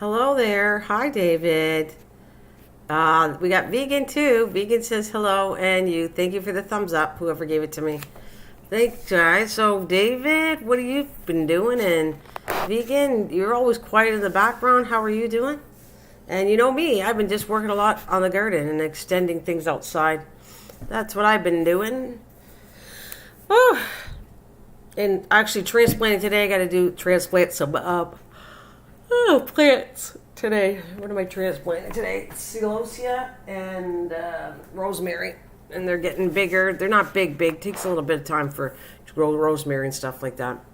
Hello there. Hi, David. We got Vegan too. Vegan says hello and you. Thank you for the thumbs up, whoever gave it to me. Thanks, guys. So, David, what have you been doing? And Vegan, you're always quiet in the background. How are you doing? And you know me, I've been just working a lot on the garden and extending things outside. That's what I've been doing. Oh, and actually transplanting today. I got to transplant some plants today. What am I transplanting today? Celosia and rosemary. And they're getting bigger. They're not big. It takes a little bit of time to grow rosemary and stuff like that.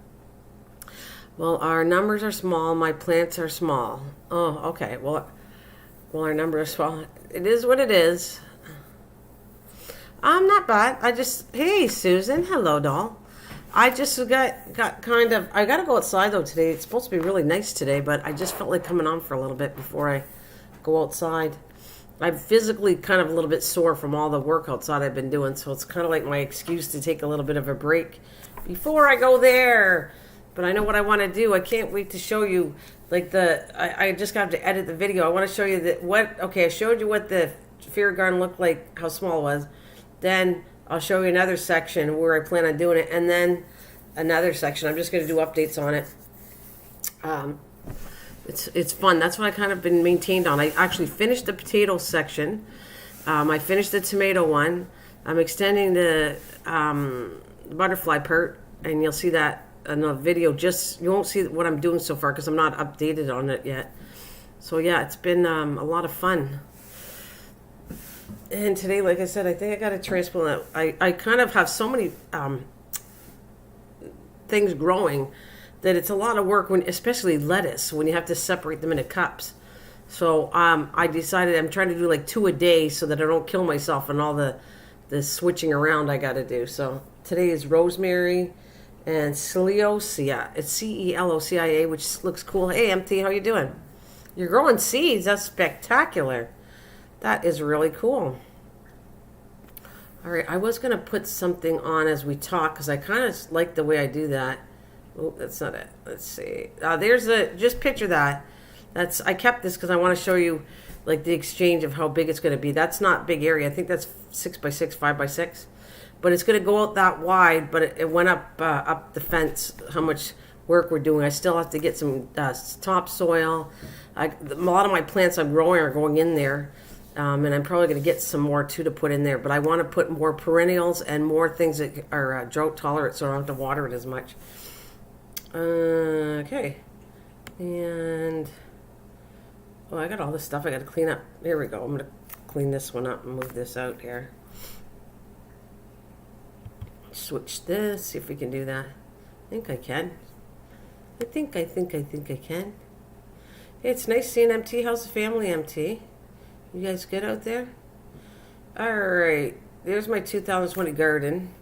Well, our numbers are small. My plants are small. Oh, okay. Well, our numbers are small. It is what it is. I'm not bad. Hey, Susan. Hello, doll. I just got kind of, I got to go outside though today. It's supposed to be really nice today, but I just felt like coming on for a little bit before I go outside. I'm physically kind of a little bit sore from all the work outside I've been doing, so it's kind of like my excuse to take a little bit of a break before I go there. But I know what I want to do. I can't wait to show you, like I just got to edit the video. I want to show you I showed you what the fairy garden looked like, how small it was. Then I'll show you another section where I plan on doing it, and then another section. I'm just going to do updates on it. It's fun. That's what I kind of been maintained on. I actually finished the potato section. I finished the tomato one. I'm extending the butterfly part, and you'll see that in the video. You won't see what I'm doing so far because I'm not updated on it yet. So yeah, it's been a lot of fun. And today, like I said, I think I got to transplant. I kind of have so many things growing that it's a lot of work, especially lettuce, when you have to separate them into cups. So I decided I'm trying to do like 2 a day so that I don't kill myself and all the switching around I got to do. So today is rosemary and celosia. It's Celocia, which looks cool. Hey, MT, how you doing? You're growing seeds. That's spectacular. That is really cool. All right, I was going to put something on as we talk because I kind of like the way I do that. Oh, that's not it. Let's see. Just picture that. I kept this because I want to show you like the exchange of how big it's going to be. That's not big area. I think that's 6 by 6, 5 by 6. But it's going to go out that wide, but it went up the fence, how much work we're doing. I still have to get some topsoil. A lot of my plants I'm growing are going in there. And I'm probably going to get some more too to put in there. But I want to put more perennials and more things that are drought tolerant so I don't have to water it as much. Okay. And I got all this stuff I got to clean up. Here we go. I'm going to clean this one up and move this out here. Switch this. See if we can do that. I think I can. I think I can. Hey, it's nice seeing MT. How's the family, MT? You guys good out there? Alright, there's my 2020 garden.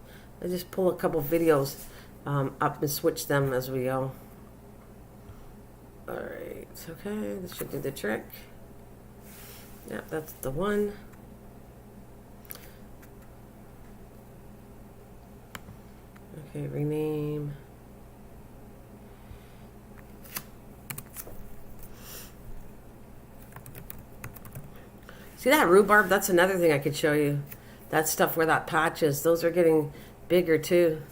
I just pull a couple videos up and switch them as we go. Alright, okay, this should do the trick. Yep, that's the one. Okay, rename. See that rhubarb? That's another thing I could show you. That stuff where that patch is. Those are getting bigger too.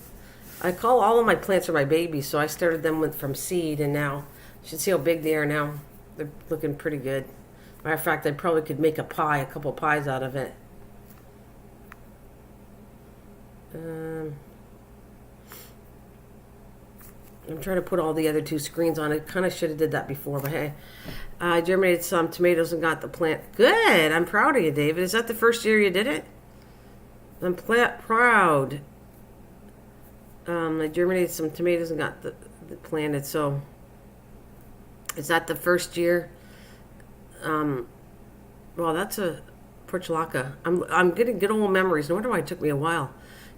I call all of my plants are my babies, so I started them from seed, and now you should see how big they are now. They're looking pretty good. Matter of fact, I probably could make a couple pies out of it. I'm trying to put all the other 2 screens on. I kind of should have did that before, but hey. I germinated some tomatoes and got the plant. Good. I'm proud of you, David. Is that the first year you did it? I'm proud. I germinated some tomatoes and got the planted. So, is that the first year? Well, that's a portulaca. I'm getting good old memories. No wonder why it took me a while.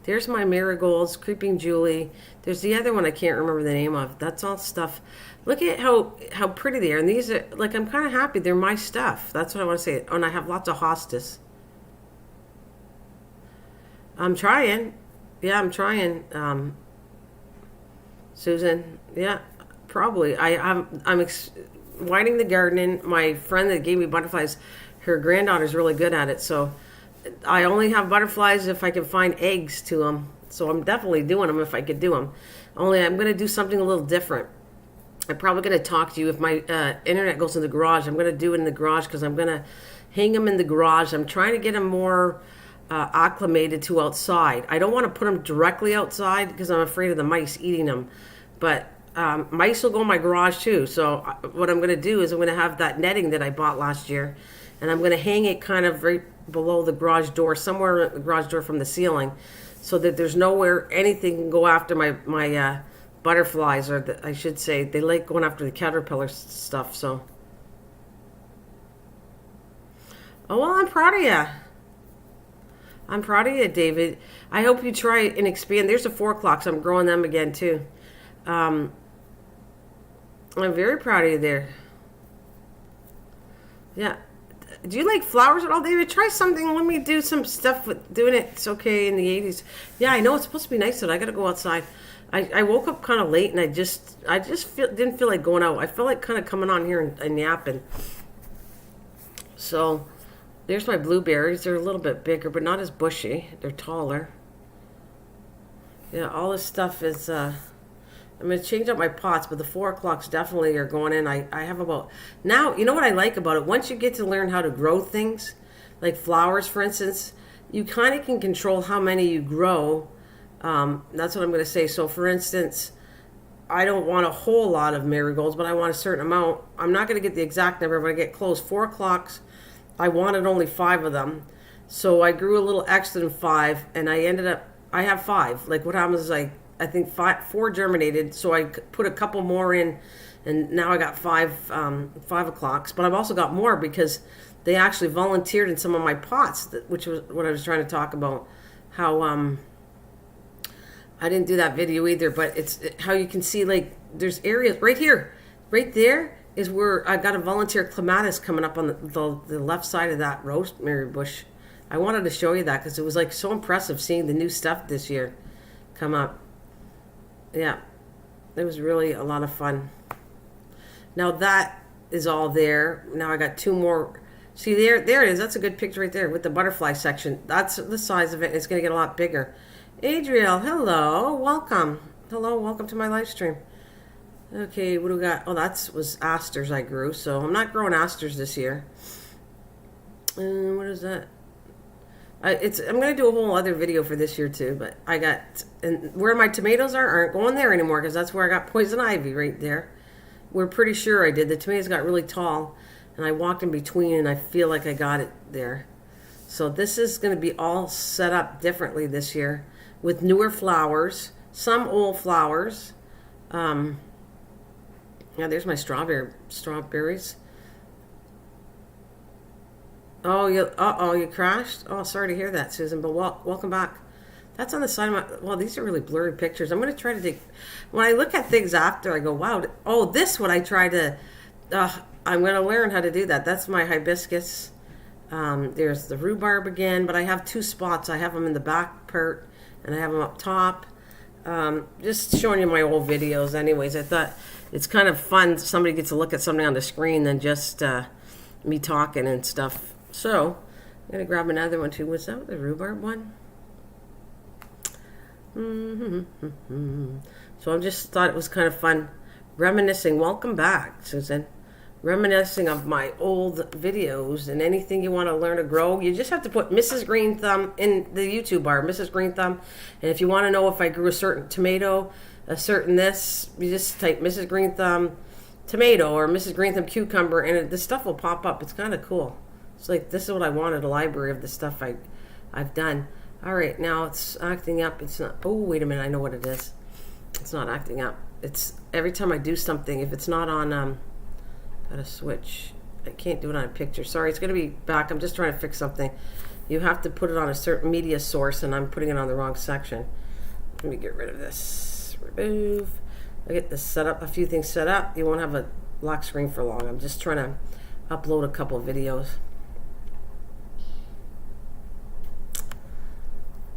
There's my marigolds, creeping Julie. There's the other one I can't remember the name of. That's all stuff. Look at how pretty they are. And these are, like, I'm kind of happy. They're my stuff. That's what I want to say. Oh, and I have lots of hostas. I'm trying. Yeah, I'm trying. Susan. Yeah, probably. widening the garden. My friend that gave me butterflies, her granddaughter's really good at it. So I only have butterflies if I can find eggs to them. So I'm definitely doing them if I could do them. Only I'm going to do something a little different. I'm probably going to talk to you if my internet goes in the garage. I'm going to do it in the garage because I'm going to hang them in the garage. I'm trying to get them more acclimated to outside. I don't want to put them directly outside because I'm afraid of the mice eating them. But mice will go in my garage too. So what I'm going to do is I'm going to have that netting that I bought last year, and I'm going to hang it kind of right below the garage door, somewhere at the garage door from the ceiling, so that there's nowhere anything can go after my butterflies, or I should say, they like going after the caterpillar stuff. So, oh well, I'm proud of you. I'm proud of you, David. I hope you try and expand. There's the 4 o'clocks. I'm growing them again too. I'm very proud of you there. Yeah. Do you like flowers at all, David? Try something. Let me do some stuff with doing it. It's okay in the 80s. Yeah, I know it's supposed to be nice, but I got to go outside. I woke up kind of late, and I just didn't feel like going out. I felt like kind of coming on here and napping. So there's my blueberries. They're a little bit bigger, but not as bushy. They're taller. Yeah, all this stuff is... I'm going to change up my pots, but the 4 o'clocks definitely are going in. I have about... Now, you know what I like about it? Once you get to learn how to grow things, like flowers, for instance, you kind of can control how many you grow. That's what I'm going to say. So, for instance, I don't want a whole lot of marigolds, but I want a certain amount. I'm not going to get the exact number, but I get close. 4 o'clocks, I wanted only 5 of them. So I grew a little extra than 5, and I ended up... I have 5. Like, what happens is I think 4 germinated, so I put a couple more in, and now I got 5 o'clocks. But I've also got more because they actually volunteered in some of my pots, which was what I was trying to talk about. How I didn't do that video either, but it's how you can see, like, there's areas right here, right there is where I got a volunteer clematis coming up on the left side of that rosemary bush. I wanted to show you that because it was like so impressive seeing the new stuff this year come up. Yeah, it was really a lot of fun. Now that is all there. Now I got 2 more. See, there it is. That's a good picture right there with the butterfly section. That's the size of it. It's going to get a lot bigger. Adriel, hello. Welcome. Hello, welcome to my live stream. Okay, what do we got? Oh, was asters I grew. So I'm not growing asters this year. What is that? I'm going to do a whole other video for this year too, but and where my tomatoes aren't going there anymore because that's where I got poison ivy right there. We're pretty sure I did. The tomatoes got really tall, and I walked in between, and I feel like I got it there. So this is going to be all set up differently this year with newer flowers, some old flowers. Yeah, there's my strawberries. Oh, you crashed? Oh, sorry to hear that, Susan, but welcome back. That's on the side of my... Well, these are really blurry pictures. I'm going to try to take... When I look at things after, I go, wow. Oh, this one I try to... I'm going to learn how to do that. That's my hibiscus. There's the rhubarb again, but I have 2 spots. I have them in the back part, and I have them up top. Just showing you my old videos anyways. I thought it's kind of fun. Somebody gets to look at something on the screen than just me talking and stuff. So, I'm going to grab another one too. Was that the rhubarb one? So I just thought it was kind of fun reminiscing. Welcome back, Susan. Reminiscing of my old videos, and anything you want to learn to grow, you just have to put Mrs. Green Thumb in the YouTube bar, Mrs. Green Thumb. And if you want to know if I grew a certain tomato, a certain this, you just type Mrs. Green Thumb tomato or Mrs. Green Thumb cucumber, and the stuff will pop up. It's kind of cool. It's like, this is what I wanted, a library of the stuff I've done. All right, now it's acting up. It's not... Oh, wait a minute. I know what it is. It's not acting up. It's every time I do something, if it's not on... Gotta switch. I can't do it on a picture. Sorry, it's going to be back. I'm just trying to fix something. You have to put it on a certain media source, and I'm putting it on the wrong section. Let me get rid of this. Remove. I get this set up, a few things set up. You won't have a lock screen for long. I'm just trying to upload a couple of videos.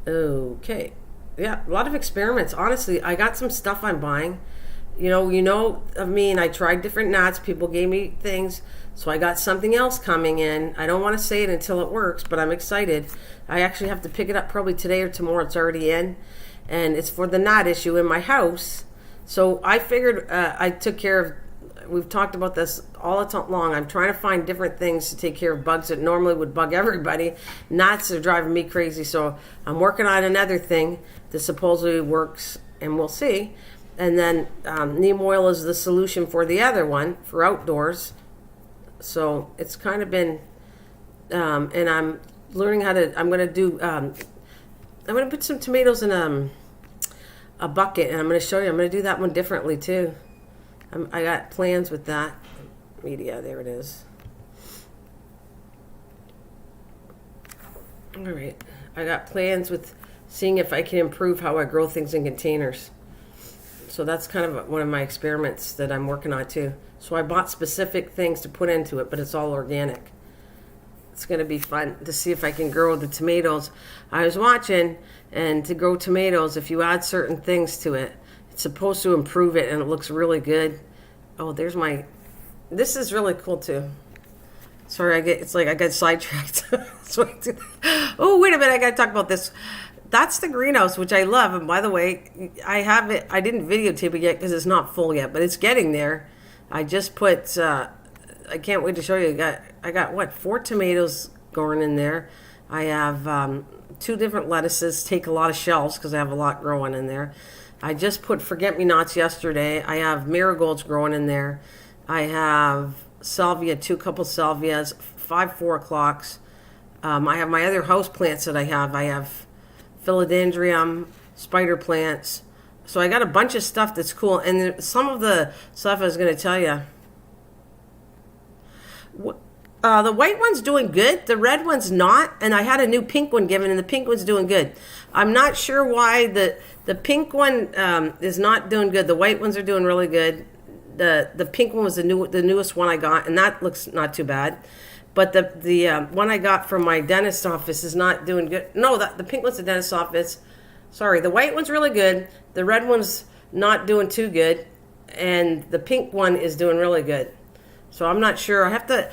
Okay. Yeah, a lot of experiments. Honestly, I got some stuff I'm buying, of me, and I tried different nuts. People gave me things, so I got something else coming in. I don't want to say it until it works, but I'm excited. I actually have to pick it up probably today or tomorrow. It's already in, and it's for the gnat issue in my house. So I figured I took care of. We've talked about this all the time long. I'm trying to find different things to take care of bugs that normally would bug everybody. Gnats are driving me crazy, so I'm working on another thing that supposedly works, and we'll see. And then neem oil is the solution for the other one, for outdoors. So it's kind of been, and I'm learning how to, I'm going to put some tomatoes in a bucket, and I'm going to show you. I'm going to do that one differently too. I got plans with that. Media, there it is. All right. I got plans with seeing if I can improve how I grow things in containers. So that's kind of one of my experiments that I'm working on too. So I bought specific things to put into it, but it's all organic. It's going to be fun to see if I can grow the tomatoes. I was watching, and to grow tomatoes, if you add certain things to it, it's supposed to improve it, and it looks really good. Oh, there's my... This is really cool, too. Sorry, I got sidetracked. Oh, wait a minute, I got to talk about this. That's the greenhouse, which I love. And by the way, I have it. I didn't videotape it yet because it's not full yet, but it's getting there. I just put... I can't wait to show you. I got 4 tomatoes going in there. I have 2 different lettuces. Take a lot of shelves because I have a lot growing in there. I just put forget-me-nots yesterday. I have marigolds growing in there. I have salvia, 2 couple salvias, 5 4 o'clocks. I have my other house plants that I have. I have philodendron, spider plants. So I got a bunch of stuff that's cool. And some of the stuff I was going to tell you. The white one's doing good. The red one's not. And I had a new pink one given, and the pink one's doing good. I'm not sure why the pink one is not doing good. The white ones are doing really good. The pink one was the newest one I got, and that looks not too bad. But the one I got from my dentist's office is not doing good. No, the pink one's the dentist's office. Sorry, the white one's really good. The red one's not doing too good, and the pink one is doing really good. So I'm not sure. I have to...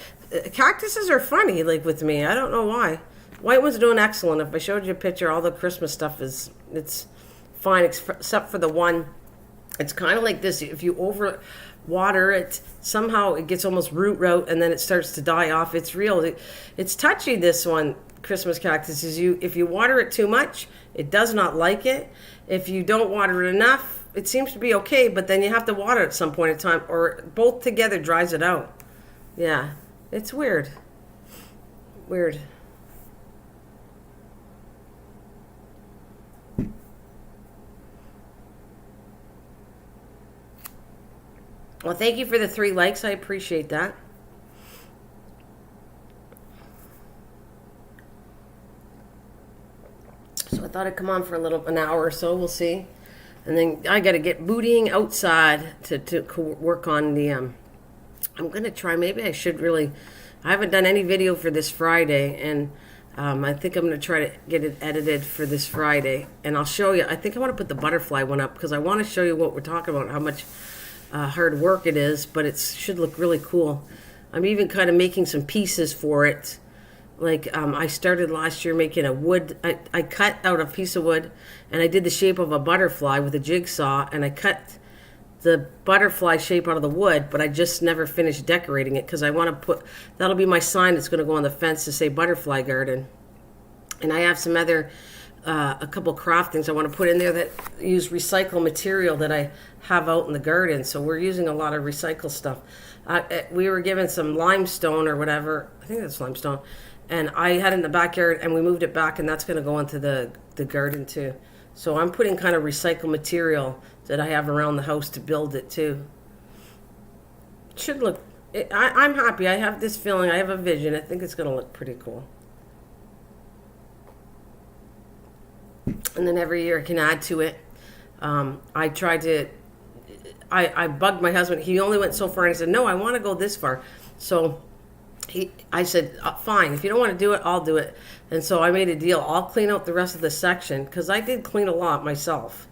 Cactuses are funny, like, with me. I don't know why. White one's doing excellent. If I showed you a picture, all the Christmas stuff it's fine, except for the one. It's kind of like this. If you over water it, somehow it gets almost root, and then it starts to die off. It's real. It's touchy, this one, Christmas cactus. If you water it too much, it does not like it. If you don't water it enough, it seems to be okay, but then you have to water it at some point in time, or both together dries it out. Yeah, it's weird. Weird. Well, thank you for the 3 likes. I appreciate that. So I thought I'd come on for an hour or so. We'll see. And then I got to get bootying outside to work on the... I'm going to try. Maybe I should really... I haven't done any video for this Friday, and I think I'm going to try to get it edited for this Friday. And I'll show you. I think I want to put the butterfly one up because I want to show you what we're talking about, how much hard work it is, but it should look really cool. I'm even kind of making some pieces for it. Like, I started last year making a wood. I cut out a piece of wood, and I did the shape of a butterfly with a jigsaw, and I cut the butterfly shape out of the wood, but I just never finished decorating it because I want to put, that'll be my sign that's going to go on the fence to say butterfly garden. And I have some other, a couple craft things I want to put in there that use recycled material that I have out in the garden. So we're using a lot of recycled stuff. We were given some limestone or whatever. I think that's limestone. And I had it in the backyard, and we moved it back, and that's going to go into the garden too. So I'm putting kind of recycled material that I have around the house to build it too. It should look... I'm happy. I have this feeling. I have a vision. I think it's going to look pretty cool. And then every year I can add to it. I tried to... I bugged my husband. He only went so far, and he said, no, I want to go this far. So... I said, fine, if you don't want to do it, I'll do it. And so I made a deal. I'll clean out the rest of the section, because I did clean a lot myself.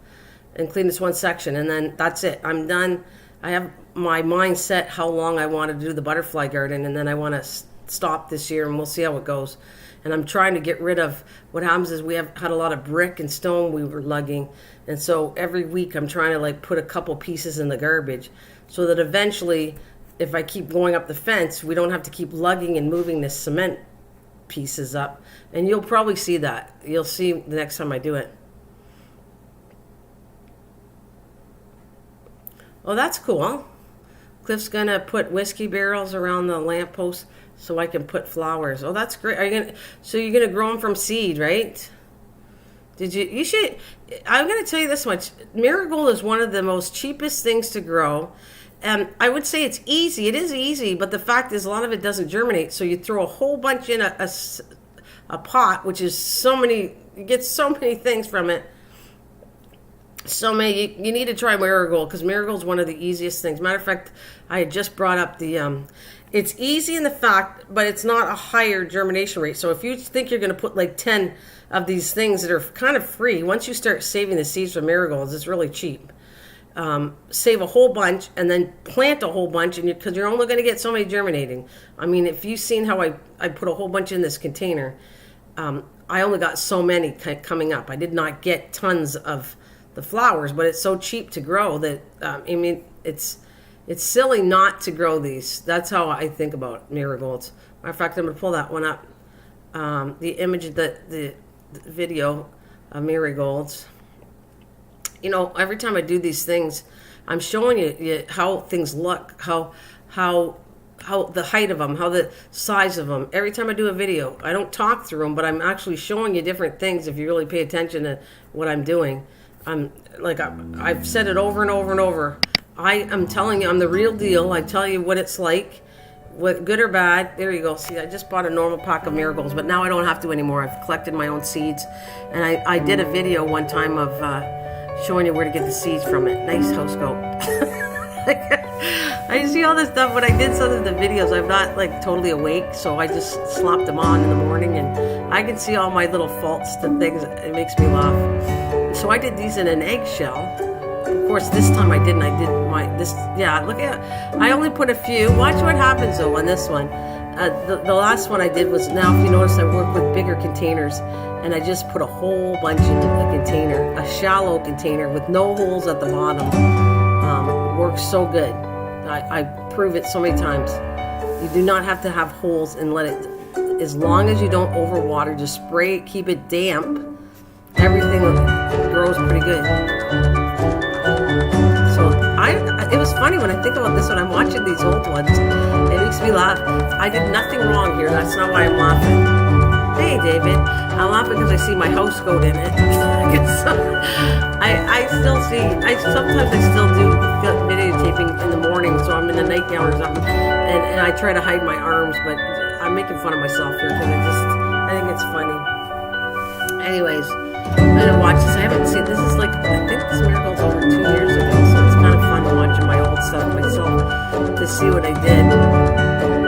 and clean this one section, and then that's it. I'm done. I have my mind set how long I want to do the butterfly garden, and then I want to stop this year, and we'll see how it goes. And I'm trying to get rid of, what happens is we have had a lot of brick and stone we were lugging, and so every week I'm trying to like put a couple pieces in the garbage so that eventually, if I keep going up the fence, we don't have to keep lugging and moving the cement pieces up. And you'll probably see that. You'll see the next time I do it. Oh, that's cool. Cliff's gonna put whiskey barrels around the lamppost so I can put flowers. Oh, that's great. So you're gonna grow them from seed, right? You should. I'm gonna tell you this much. Marigold is one of the most cheapest things to grow. And I would say it's easy. It is easy, but the fact is a lot of it doesn't germinate. So you throw a whole bunch in a pot, which is so many, you get so many things from it. So many, you need to try marigold, because marigold is one of the easiest things. Matter of fact, I had just brought up it's easy in the fact, but it's not a higher germination rate. So if you think you're going to put like 10 of these things that are kind of free, once you start saving the seeds from marigolds, it's really cheap. Save a whole bunch and then plant a whole bunch, and because you're only going to get so many germinating. I mean, if you've seen how I put a whole bunch in this container, I only got so many coming up. I did not get tons of the flowers, but it's so cheap to grow that I mean, it's silly not to grow these. That's how I think about marigolds. Matter of fact, I'm going to pull that one up. The image, the video of marigolds. You know, every time I do these things, I'm showing you how things look, how the height of them, how the size of them. Every time I do a video, I don't talk through them, but I'm actually showing you different things if you really pay attention to what I'm doing. I've said it over and over and over. I am telling you, I'm the real deal. I tell you what it's like, what good or bad. There you go. See, I just bought a normal pack of marigolds, but now I don't have to anymore. I've collected my own seeds, and I did a video one time of showing you where to get the seeds from it. Nice house goat. I see all this stuff. When I did some of the videos, I'm not like totally awake, so I just slapped them on in the morning, and I can see all my little faults and things. It makes me laugh. So I did these in an eggshell. Of course, this time I didn't. Look at, I only put a few. Watch what happens though on this one. The last one I did was, now if you notice, I work with bigger containers, and I just put a whole bunch in a container, a shallow container with no holes at the bottom. Works so good. I prove it so many times. You do not have to have holes, and let it, as long as you don't overwater, just spray it, keep it damp. Everything grows pretty good. So it was funny when I think about this, when I'm watching these old ones, it makes me laugh. I did nothing wrong here. That's not why I'm laughing. Hey, David. I'm laughing because I see my house goat in it. Sometimes I still do videotaping in the morning, so I'm in a nightgown or something, and I try to hide my arms, but I'm making fun of myself here because I think it's funny. Anyways, I'm gonna watch this. I haven't seen this. Is like, I think this miracle's over 2 years ago, so it's kind of fun watching my old stuff myself to see what I did,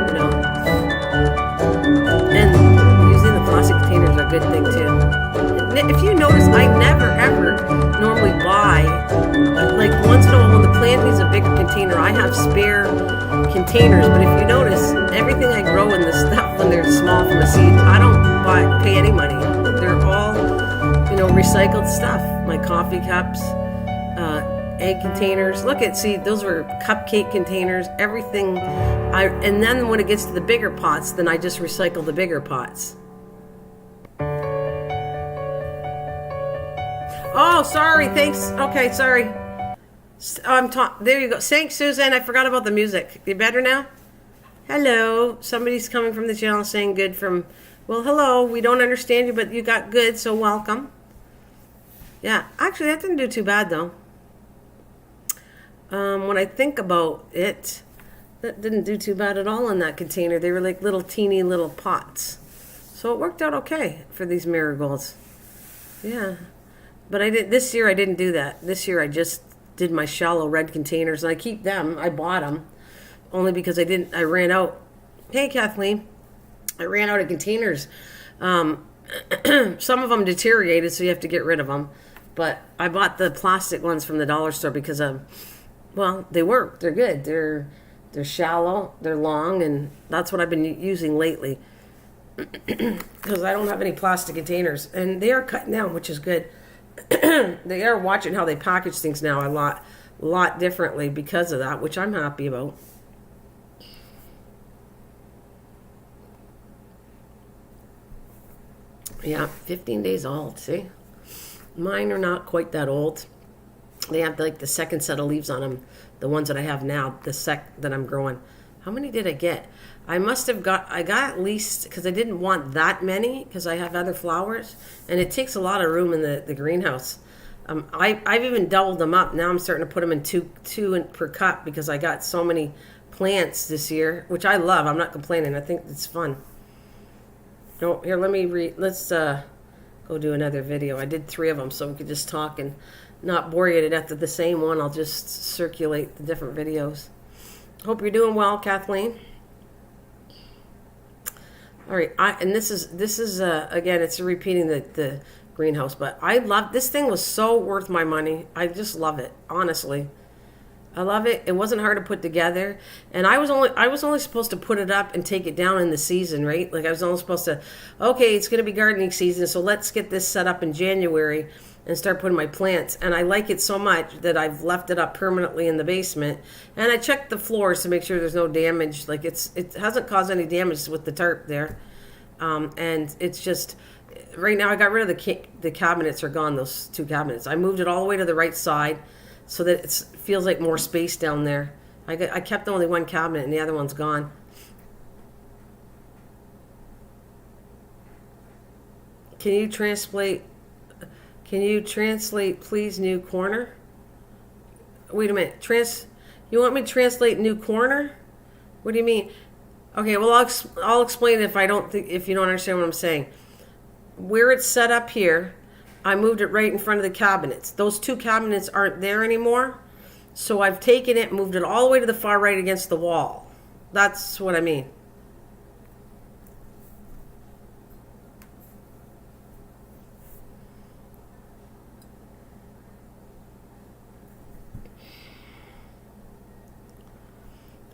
you know. And using the plastic containers are a good thing too. If you notice, I never ever normally buy, like once in a while when the plant needs a bigger container, I have spare containers. But if you notice, everything I grow in this stuff when they're small from the seeds, I don't pay any money. They're all, you know, recycled stuff. My coffee cups, egg containers. See, those were cupcake containers. Everything. And then when it gets to the bigger pots, then I just recycle the bigger pots. Oh, sorry. Thanks. Okay, sorry. There you go. Thanks, Susan. I forgot about the music. You better now? Hello. Somebody's coming from the channel saying good from... Well, hello. We don't understand you, but you got good, so welcome. Yeah. Actually, that didn't do too bad, though. When I think about it, that didn't do too bad at all in that container. They were like little teeny little pots. So it worked out okay for these marigolds. Yeah. But this year I didn't do that. This year I just did my shallow red containers, and I keep them. I bought them only because I ran out. Hey, Kathleen. I ran out of containers. Some of them deteriorated, so you have to get rid of them. But I bought the plastic ones from the dollar store because well, they work. They're good. They're shallow. They're long, and that's what I've been using lately. Because I don't have any plastic containers, and they are cut down, which is good. They are watching how they package things now a lot differently because of that, which I'm happy about. Yeah, 15 days old. See, mine are not quite that old. They have like the second set of leaves on them, the ones that I have now, that I'm growing. How many did I get? I got at least, because I didn't want that many, because I have other flowers, and it takes a lot of room in the greenhouse. I've even doubled them up. Now I'm starting to put them in two per cup, because I got so many plants this year, which I love. I'm not complaining. I think it's fun. Oh, here, let's go do another video. I did 3 of them, so we could just talk and not bore you to death with the same one. I'll just circulate the different videos. Hope you're doing well, Kathleen. All right, and this is again, it's repeating the greenhouse, but I love this thing. Was so worth my money. I just love it, honestly. I love it. It wasn't hard to put together, and I was only supposed to put it up and take it down in the season, right? Like I was only supposed to, okay, it's going to be gardening season, so let's get this set up in January and start putting my plants. And I like it so much that I've left it up permanently in the basement, and I checked the floors to make sure there's no damage. Like it hasn't caused any damage with the tarp there, and it's just. Right now, I got rid of the cabinets are gone. Those 2 cabinets. I moved it all the way to the right side, so that it feels like more space down there. I kept only 1 cabinet, and the other one's gone. Can you translate, please, new corner? Wait a minute. You want me to translate new corner? What do you mean? Okay, well, I'll explain if you don't understand what I'm saying. Where it's set up here, I moved it right in front of the cabinets. Those 2 cabinets aren't there anymore. So I've taken it, moved it all the way to the far right against the wall. That's what I mean.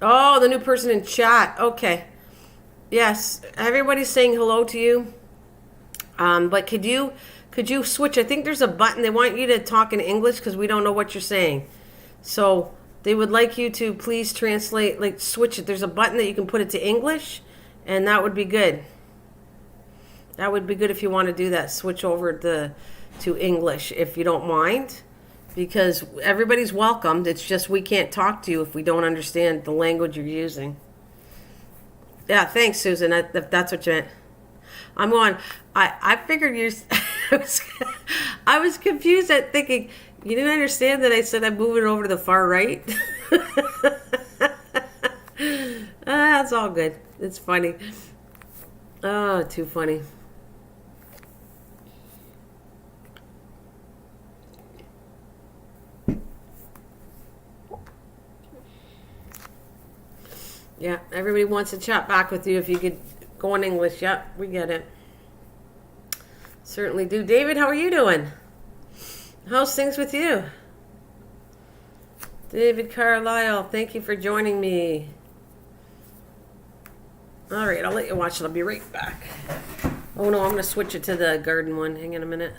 Oh, the new person in chat. Okay. Yes, everybody's saying hello to you. But could you switch? I think there's a button. They want you to talk in English because we don't know what you're saying. So they would like you to please translate, like switch it. There's a button that you can put it to English, and that would be good. That would be good if you want to do that. Switch over to English if you don't mind, because everybody's welcomed. It's just we can't talk to you if we don't understand the language you're using. Yeah, thanks, Susan. If that's what you meant. I'm going. I figured you're. I was confused at thinking you didn't understand that I said I'm moving over to the far right. That's all good. It's funny. Oh, too funny. Yeah, everybody wants to chat back with you if you could go in English. Yeah, we get it. Certainly do. David, how are you doing? How's things with you? David Carlisle, thank you for joining me. All right, I'll let you watch it. I'll be right back. Oh, no, I'm going to switch it to the garden one. Hang on a minute.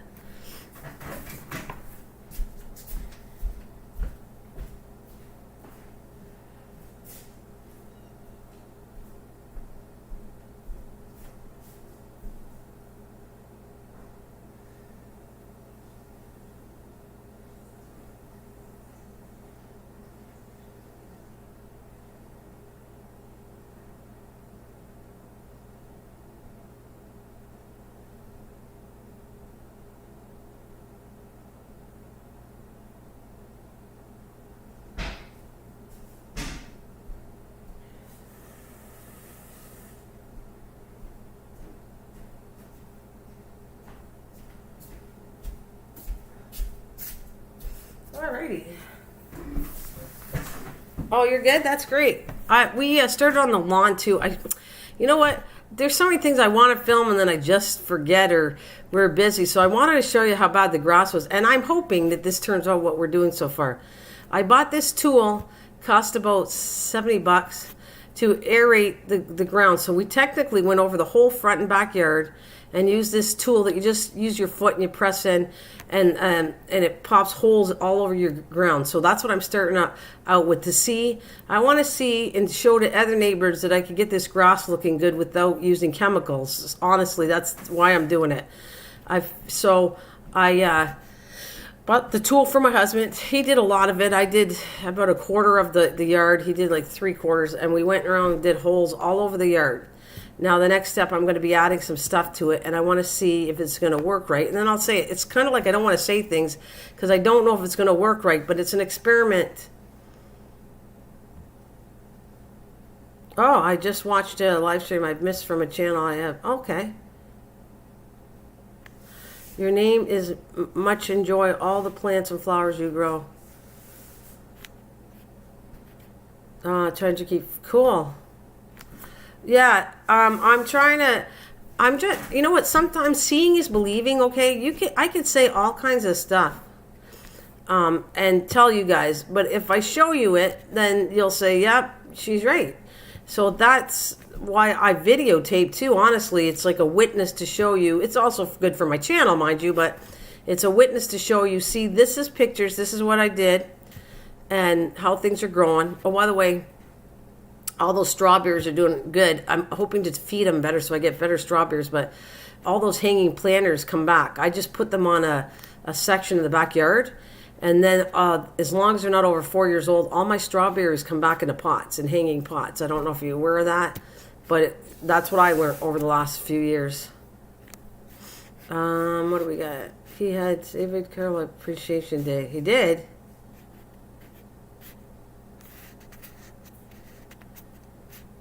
Alrighty. Oh, you're good? That's great. We started on the lawn too. You know what? there's so many things I want to film and then I just forget or we're busy. So I wanted to show you how bad the grass was. And I'm hoping that this turns out what we're doing so far. I bought this tool, cost about $70 to aerate the ground. So we technically went over the whole front and backyard and used this tool that you just use your foot and you press in and it pops holes all over your ground. So that's what I'm starting out with to see. I want to see and show to other neighbors that I could get this grass looking good without using chemicals. Honestly, that's why I'm doing it. I bought the tool for my husband. He did a lot of it. I did about a quarter of the yard. He did like 3/4, and we went around and did holes all over the yard. Now the next step, I'm going to be adding some stuff to it, and I want to see if it's going to work right. And then I'll say it. It's kind of like I don't want to say things because I don't know if it's going to work right, but it's an experiment. Oh, I just watched a live stream I missed from a channel I have. Okay. Your name is much enjoy all the plants and flowers you grow. Trying to keep cool. Yeah, I'm just, you know what, sometimes seeing is believing, okay? I could say all kinds of stuff and tell you guys, but if I show you it, then you'll say, yep, she's right. So that's why I videotape too, honestly. It's like a witness to show you. It's also good for my channel, mind you, but it's a witness to show you, see, this is pictures, this is what I did, and how things are growing. Oh, by the way, all those strawberries are doing good. I'm hoping to feed them better so I get better strawberries, but all those hanging planters come back. I just put them on a section in the backyard, and then as long as they're not over 4 years old, all my strawberries come back into pots and hanging pots. I don't know if you're aware of that, but that's what I learned over the last few years. What do we got? He had David Carroll Appreciation Day. He did?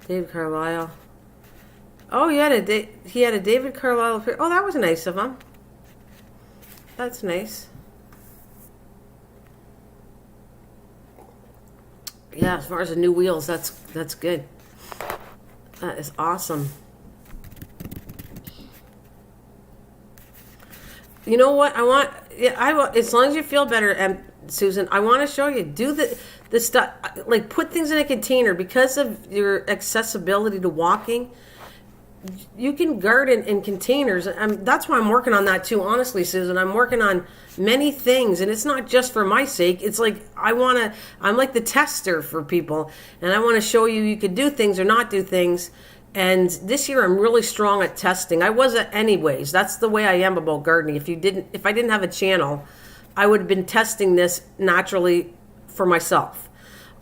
David Carlisle. Oh, he had a David Carlisle. Oh, that was nice of him. That's nice. Yeah, as far as the new wheels, that's good. That is awesome. You know what? I want, as long as you feel better, Susan, I want to show you. Do the stuff, like put things in a container. Because of your accessibility to walking, you can garden in containers. That's why I'm working on that too, honestly, Susan. I'm working on many things, and it's not just for my sake. It's like I'm like the tester for people, and I want to show you could do things or not do things. And this year I'm really strong at testing. I was anyways. That's the way I am about gardening. If I didn't have a channel, I would have been testing this naturally for myself.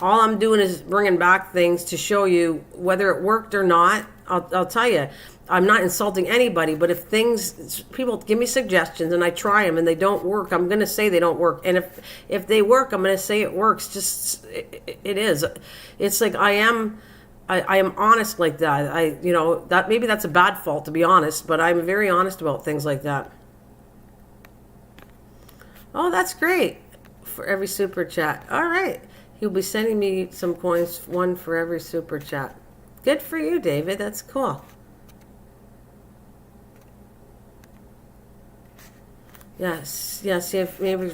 All I'm doing is bringing back things to show you whether it worked or not. I'll tell you, I'm not insulting anybody, but if people give me suggestions and I try them and they don't work, I'm going to say they don't work. And if they work, I'm going to say it works. Just, it is. It's like I am honest like that. That maybe that's a bad fault, to be honest, but I'm very honest about things like that. Oh, that's great. For every super chat. All right. He'll be sending me some coins, one for every super chat. Good for you, David. That's cool. Yes. Maybe.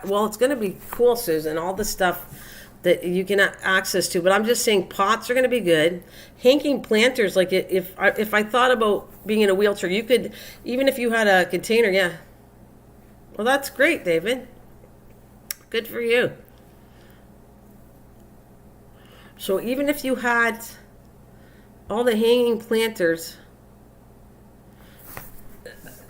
Well, it's going to be cool, Susan. All the stuff that you can have access to. But I'm just saying pots are going to be good. Hanging planters, like if I thought about being in a wheelchair, you could, even if you had a container, yeah. Well, that's great, David. Good for you. So even if you had all the hanging planters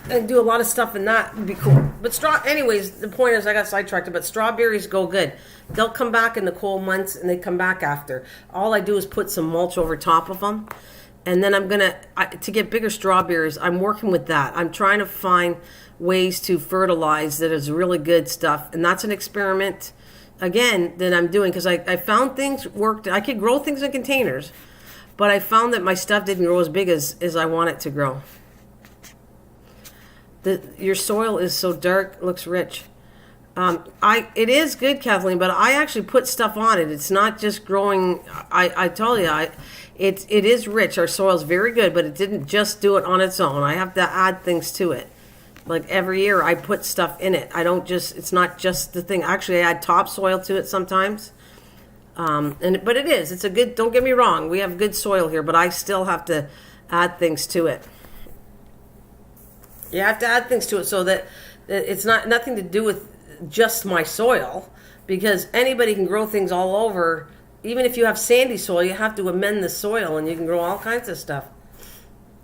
and do a lot of stuff in that, would be cool. But anyways, the point is I got sidetracked, but strawberries go good. They'll come back in the cold months and they come back after. All I do is put some mulch over top of them. And then I'm going to get bigger strawberries, I'm working with that. I'm trying to find ways to fertilize that is really good stuff. And that's an experiment, again, that I'm doing. Because I found things worked. I could grow things in containers. But I found that my stuff didn't grow as big as I want it to grow. Your soil is so dark, looks rich. It is good, Kathleen, but I actually put stuff on it. It's not just growing. I tell you, it is rich. Our soil's very good, but it didn't just do it on its own. I have to add things to it. Like every year, I put stuff in it. I don't just. It's not just the thing. Actually, I add topsoil to it sometimes. But it is. It's a good. Don't get me wrong. We have good soil here, but I still have to add things to it. You have to add things to it so that it's nothing to do with just my soil, because anybody can grow things all over. Even if you have sandy soil, you have to amend the soil, and you can grow all kinds of stuff.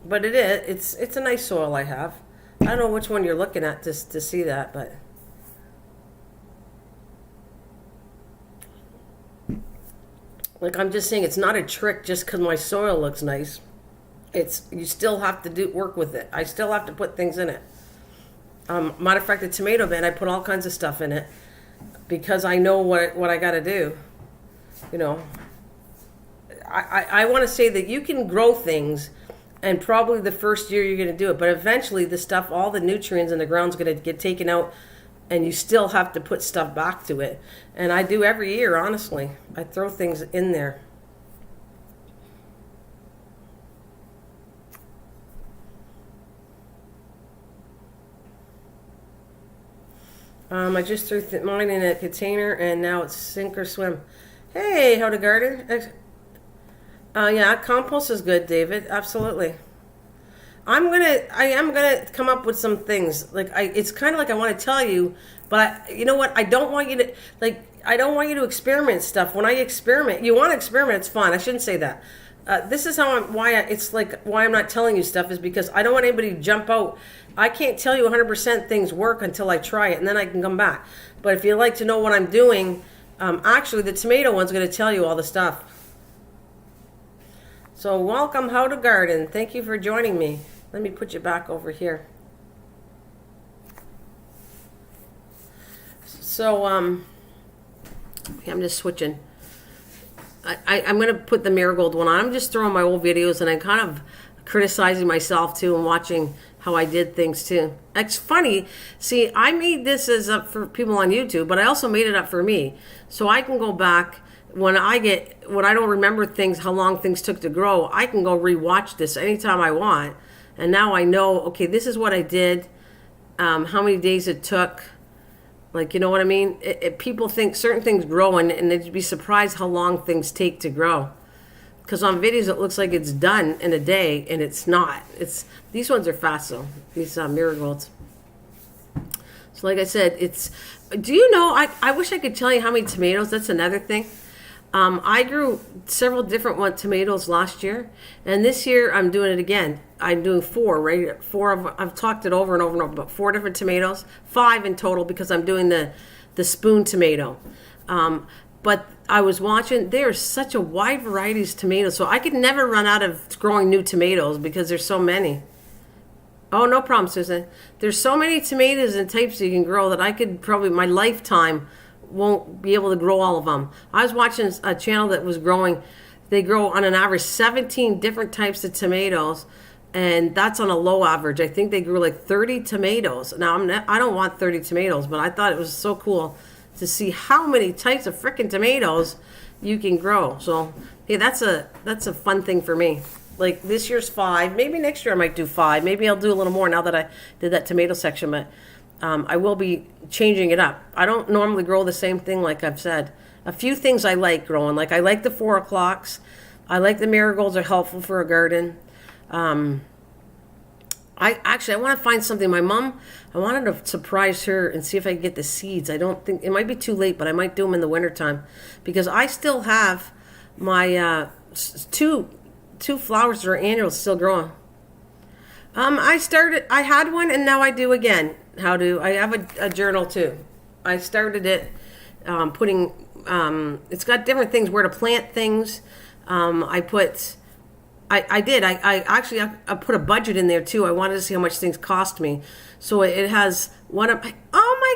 But it's a nice soil I have. I don't know which one you're looking at to see that, but like I'm just saying, it's not a trick just because my soil looks nice. You still have to work with it. I still have to put things in it. Matter of fact, the tomato bed, I put all kinds of stuff in it because I know what I got to do. You know, I want to say that you can grow things, and probably the first year you're going to do it, but eventually the stuff, all the nutrients in the ground's going to get taken out, and you still have to put stuff back to it. And I do every year, honestly. I throw things in there. I just threw mine in a container, and now it's sink or swim. Hey, how to garden? Yeah, compost is good, David. Absolutely. I am gonna come up with some things. It's kind of like I want to tell you, but you know what? I don't want you to I don't want you to experiment stuff. When I experiment, you want to experiment. It's fun. I shouldn't say that. This is how why I'm not telling you stuff is because I don't want anybody to jump out. I can't tell you 100% things work until I try it, and then I can come back. But if you'd like to know what I'm doing, actually the tomato one's going to tell you all the stuff. So welcome, How to Garden. Thank you for joining me. Let me put you back over here. So I'm just switching. I'm going to put the marigold one on. I'm just throwing my old videos, and I'm kind of criticizing myself too and watching how I did things too. It's funny. See, I made this as up for people on YouTube, but I also made it up for me. So I can go back when I don't remember things, how long things took to grow, I can go rewatch this anytime I want. And now I know, okay, this is what I did, how many days it took. Like, you know what I mean? People think certain things grow, and they'd be surprised how long things take to grow. Because on videos it looks like it's done in a day, and it's not. These ones are fast though. These marigolds. So like I said, do you know, I wish I could tell you how many tomatoes. That's another thing. I grew several different tomatoes last year, and this year I'm doing it again. I'm doing 4, right? 4 of I've talked it over and over and over, but 4 different tomatoes, 5 in total because I'm doing the spoon tomato. But I was watching, there's such a wide variety of tomatoes, so I could never run out of growing new tomatoes because there's so many. Oh, no problem, Susan. There's so many tomatoes and types you can grow that I could probably, my lifetime, won't be able to grow all of them. I was watching a channel that was growing, they grow on an average 17 different types of tomatoes, and that's on a low average. I think they grew like 30 tomatoes. Now, I don't want 30 tomatoes, but I thought it was so cool to see how many types of frickin' tomatoes you can grow. So, hey, that's a fun thing for me. Like this year's 5, maybe next year I might do 5. Maybe I'll do a little more now that I did that tomato section, but I will be changing it up. I don't normally grow the same thing like I've said. A few things I like growing. Like I like the 4 o'clocks. I like the marigolds are helpful for a garden. I want to find something. My mom, I wanted to surprise her and see if I could get the seeds. I don't think, it might be too late, but I might do them in the wintertime. Because I still have my two flowers that are annual still growing. I had one and now I do again. I have a journal too. I started it putting, it's got different things where to plant things. I put a budget in there too. I wanted to see how much things cost me. So it has one of, oh my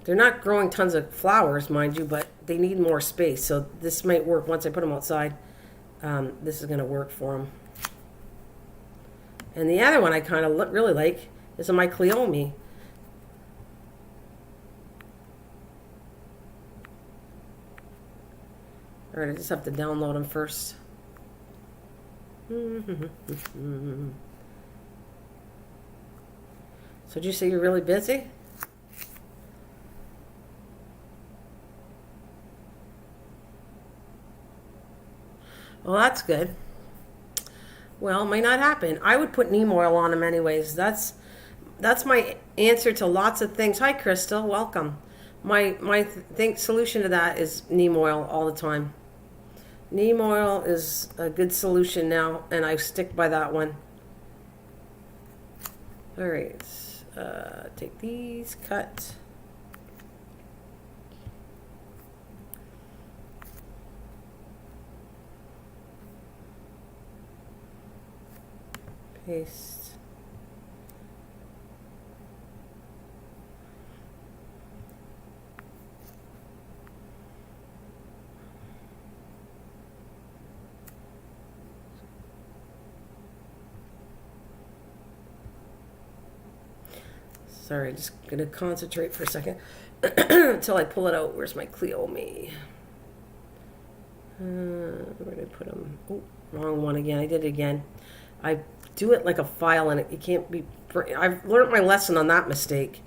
They're not growing tons of flowers, mind you, but they need more space. So this might work once I put them outside. This is going to work for them. And the other one I kind of really like is my Cleome. All right, I just have to download them first. So did you say you're really busy? Well, that's good. Well, might not happen. I would put neem oil on them anyways. That's my answer to lots of things. Hi, Crystal. Welcome. My solution to that is neem oil all the time. Neem oil is a good solution now, and I stick by that one. All right. Take these, cut. Paste. Sorry, just gonna concentrate for a second until I pull it out. Where's my Cleome? Where did I put them? Oh, wrong one again. I did it again. I do it like a file, and it can't be. I've learned my lesson on that mistake.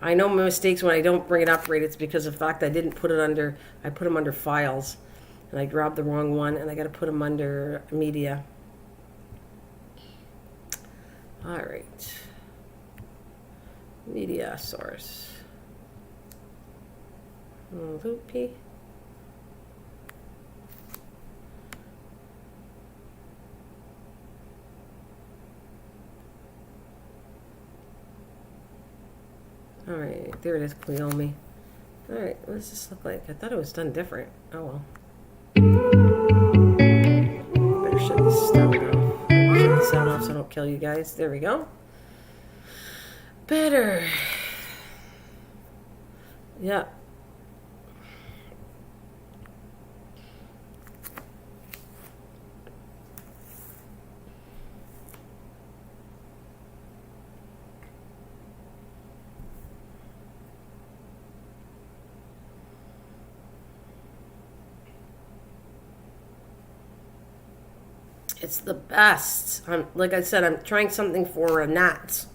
I know my mistakes when I don't bring it up right. It's because of the fact I didn't put it under. I put them under files, and I grabbed the wrong one, and I got to put them under media. All right. Media source. Loopy. All right, there it is, Cleome. All right, what does this look like? I thought it was done different. Oh well. Better shut this sound off. Shut the sound off so I don't kill you guys. There we go. Better. Yeah. It's the best. Like I said, I'm trying something for gnats.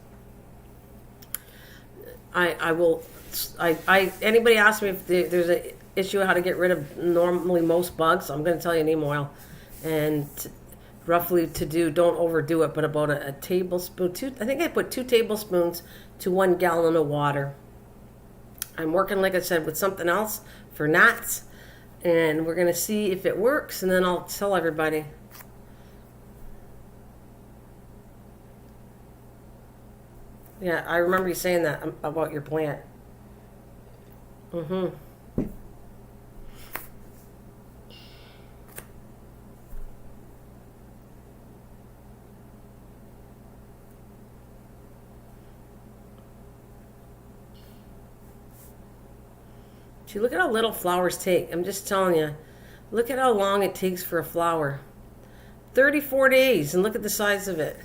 Anybody asks me if there's an issue how to get rid of normally most bugs, I'm going to tell you neem oil. And roughly don't overdo it, but about a tablespoon, I think I put 2 tablespoons to 1 gallon of water. I'm working, like I said, with something else for gnats, and we're going to see if it works, and then I'll tell everybody. Yeah, I remember you saying that about your plant. Mm-hmm. See, look at how little flowers take. I'm just telling you. Look at how long it takes for a flower. 34 days, and look at the size of it.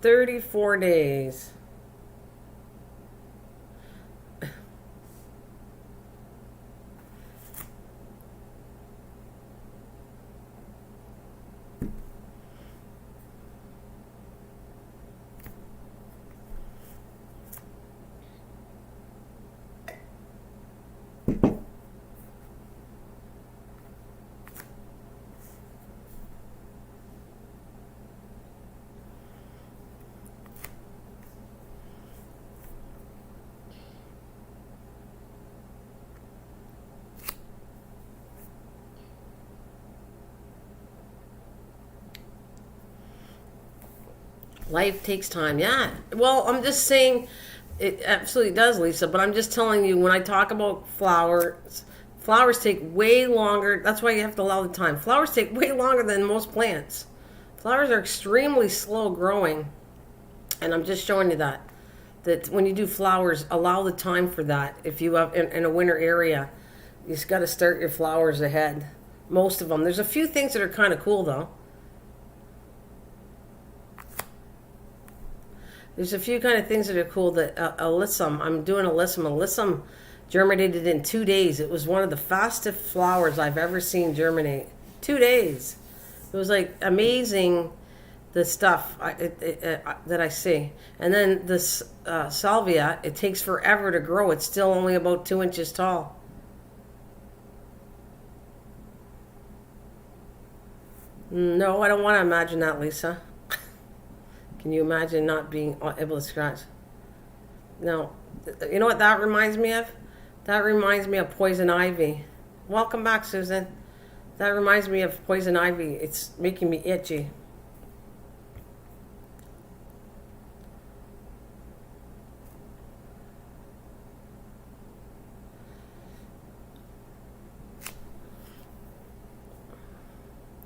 34 days. Life takes time. Yeah. Well, I'm just saying it absolutely does, Lisa, but I'm just telling you, when I talk about flowers take way longer. That's why you have to allow the time. Flowers take way longer than most plants. Flowers are extremely slow growing. And I'm just showing you that when you do flowers, allow the time for that. If you have in a winter area, you just got to start your flowers ahead. Most of them. There's a few things that are kind of cool though. There's a few kind of things that are cool. That alyssum, I'm doing alyssum. Alyssum germinated in 2 days. It was one of the fastest flowers I've ever seen germinate. 2 days. It was like amazing, the stuff that I see. And then this salvia, it takes forever to grow. It's still only about 2 inches tall. No, I don't want to imagine that, Lisa. Can you imagine not being able to scratch? No. You know what that reminds me of? That reminds me of poison ivy. Welcome back, Susan. That reminds me of poison ivy. It's making me itchy.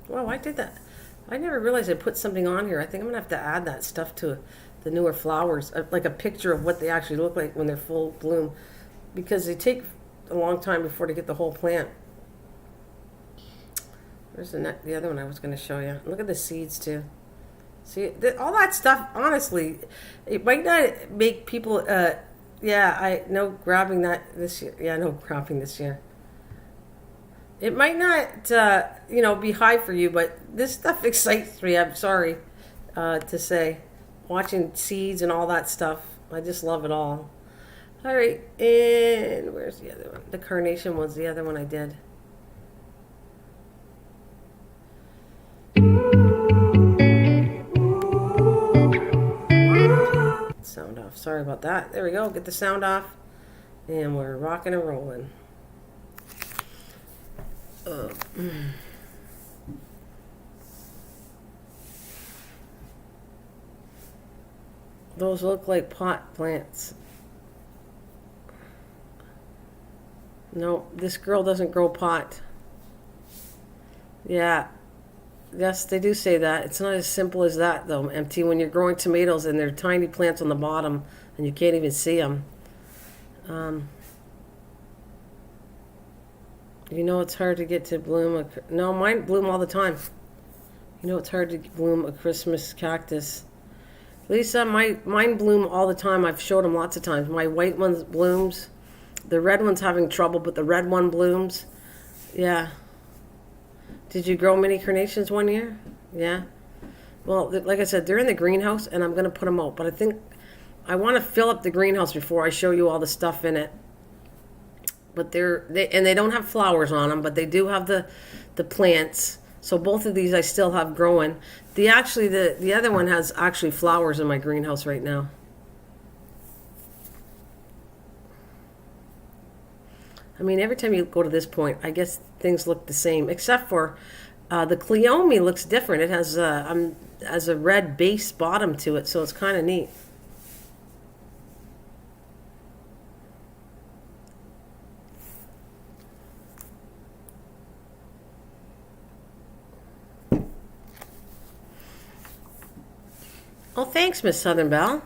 Wow, I did that. I never realized I put something on here. I think I'm going to have to add that stuff to the newer flowers. Like a picture of what they actually look like when they're full bloom. Because they take a long time before they get the whole plant. Where's the other one I was going to show you? Look at the seeds too. See, all that stuff, honestly, it might not make people, yeah, I know grabbing that this year. Yeah, I know grabbing this year. It might not, be high for you, but this stuff excites me. I'm sorry to say. Watching seeds and all that stuff. I just love it all. All right, and where's the other one? The carnation was the other one I did. Sound off. Sorry about that. There we go. Get the sound off. And we're rocking and rolling. Those look like pot plants. No, this girl doesn't grow pot. Yeah. Yes, they do say that. It's not as simple as that, though, MT. When you're growing tomatoes and they're tiny plants on the bottom and you can't even see them. You know it's hard to get to bloom. No, mine bloom all the time. You know it's hard to bloom a Christmas cactus. Lisa, mine bloom all the time. I've showed them lots of times. My white one blooms. The red one's having trouble, but the red one blooms. Yeah. Did you grow mini carnations one year? Yeah. Well, like I said, they're in the greenhouse, and I'm going to put them out. But I think I want to fill up the greenhouse before I show you all the stuff in it. But they don't have flowers on them, but they do have the plants. So both of these I still have growing. The other one has actually flowers in my greenhouse right now. I mean, every time you go to this point, I guess things look the same, except for the Cleome looks different. It has a red base bottom to it, so it's kind of neat. Oh, thanks, Miss Southern Belle.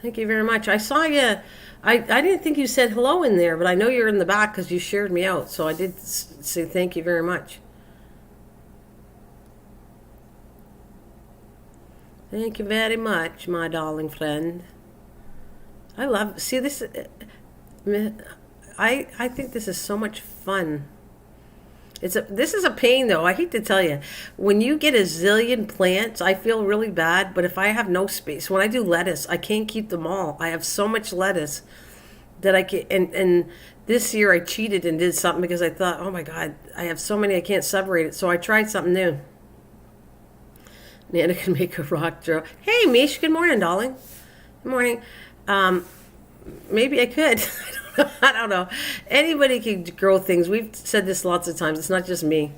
Thank you very much. I saw you. I didn't think you said hello in there, but I know you're in the back because you shared me out. So I did say thank you very much. Thank you very much, my darling friend. See this. I think this is so much fun. This is a pain, though. I hate to tell you. When you get a zillion plants, I feel really bad. But if I have no space, when I do lettuce, I can't keep them all. I have so much lettuce that I can. And this year I cheated and did something because I thought, oh my God, I have so many I can't separate it. So I tried something new. Nana can make a rock draw. Hey, Mish. Good morning, darling. Good morning. Maybe I could. I don't know. Anybody can grow things. We've said this lots of times. It's not just me.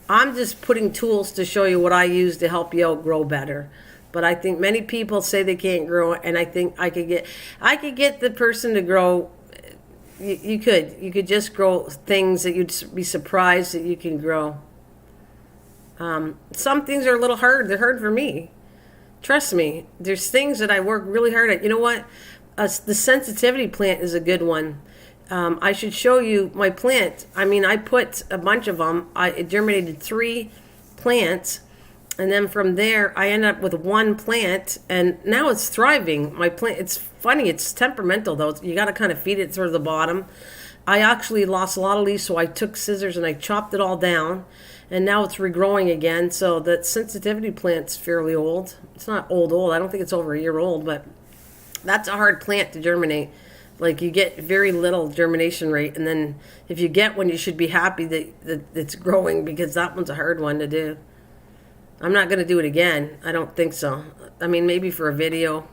I'm just putting tools to show you what I use to help you out grow better. But I think many people say they can't grow, and I think I could get the person to grow. You could just grow things that you'd be surprised that you can grow. Some things are a little hard. They're hard for me. Trust me, there's things that I work really hard at. You know what? The sensitivity plant is a good one. I should show you my plant. I mean, I put a bunch of them. It germinated 3 plants. And then from there, I ended up with 1 plant. And now it's thriving. My plant, it's funny. It's temperamental, though. You got to kind of feed it through the bottom. I actually lost a lot of leaves, so I took scissors and I chopped it all down. And now it's regrowing again. So that sensitivity plant's fairly old. It's not old. I don't think it's over a year old, but that's a hard plant to germinate. Like, you get very little germination rate, and then if you get one, you should be happy that it's growing, because that one's a hard one to do. I'm not going to do it again. I don't think so. I mean, maybe for a video,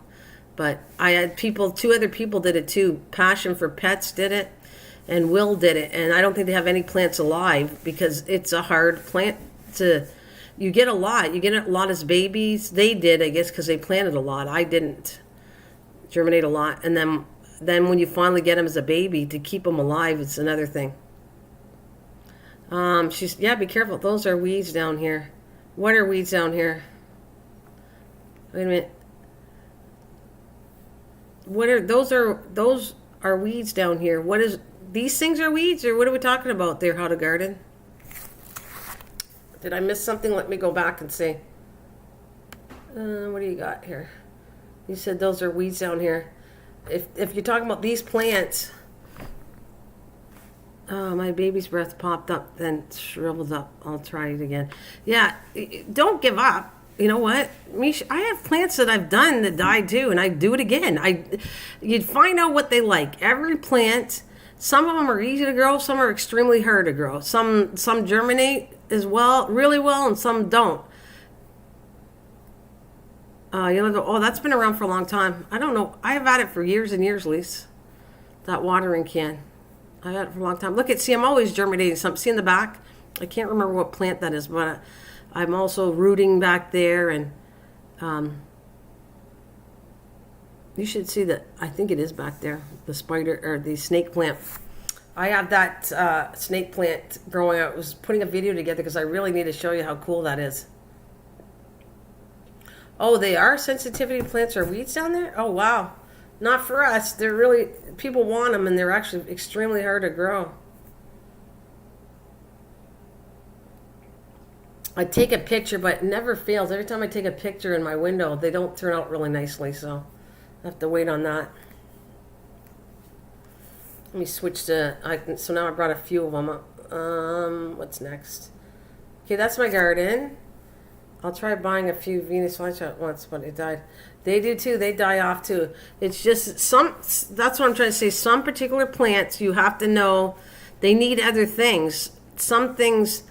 but I had 2 other people did it too. Passion for Pets did it, and Will did it, and I don't think they have any plants alive, because it's a hard plant to... You get a lot as babies. They did, I guess, because they planted a lot. I didn't germinate a lot, and then when you finally get them as a baby, to keep them alive, it's another thing. Be careful. Those are weeds down here. What are weeds down here? Wait a minute. Those are weeds down here. These things are weeds, or what are we talking about there, How to Garden? Did I miss something? Let me go back and see. What do you got here? You said those are weeds down here. If you're talking about these plants, my baby's breath popped up, then shriveled up. I'll try it again. Yeah, don't give up. You know what, Misha? I have plants that I've done that died too, and I do it again. You'd find out what they like. Every plant, some of them are easy to grow, some are extremely hard to grow. Some germinate as well, really well, and some don't. That's been around for a long time. I don't know. I have had it for years and years, Lise. That watering can. I've had it for a long time. See, I'm always germinating something. See in the back? I can't remember what plant that is, but I'm also rooting back there. And you should see that. I think it is back there. The spider, or the snake plant. I have that snake plant growing out. I was putting a video together because I really need to show you how cool that is. Oh, they are sensitivity plants or weeds down there? Oh, wow. Not for us. They're really, people want them, and they're actually extremely hard to grow. I take a picture, but it never fails. Every time I take a picture in my window, they don't turn out really nicely, so I have to wait on that. Let me switch to, so now I brought a few of them up. What's next? Okay, that's my garden. I'll try buying a few Venus flytrap once, but it died. They do too. They die off too. It's just that's what I'm trying to say. Some particular plants, you have to know they need other things. Some things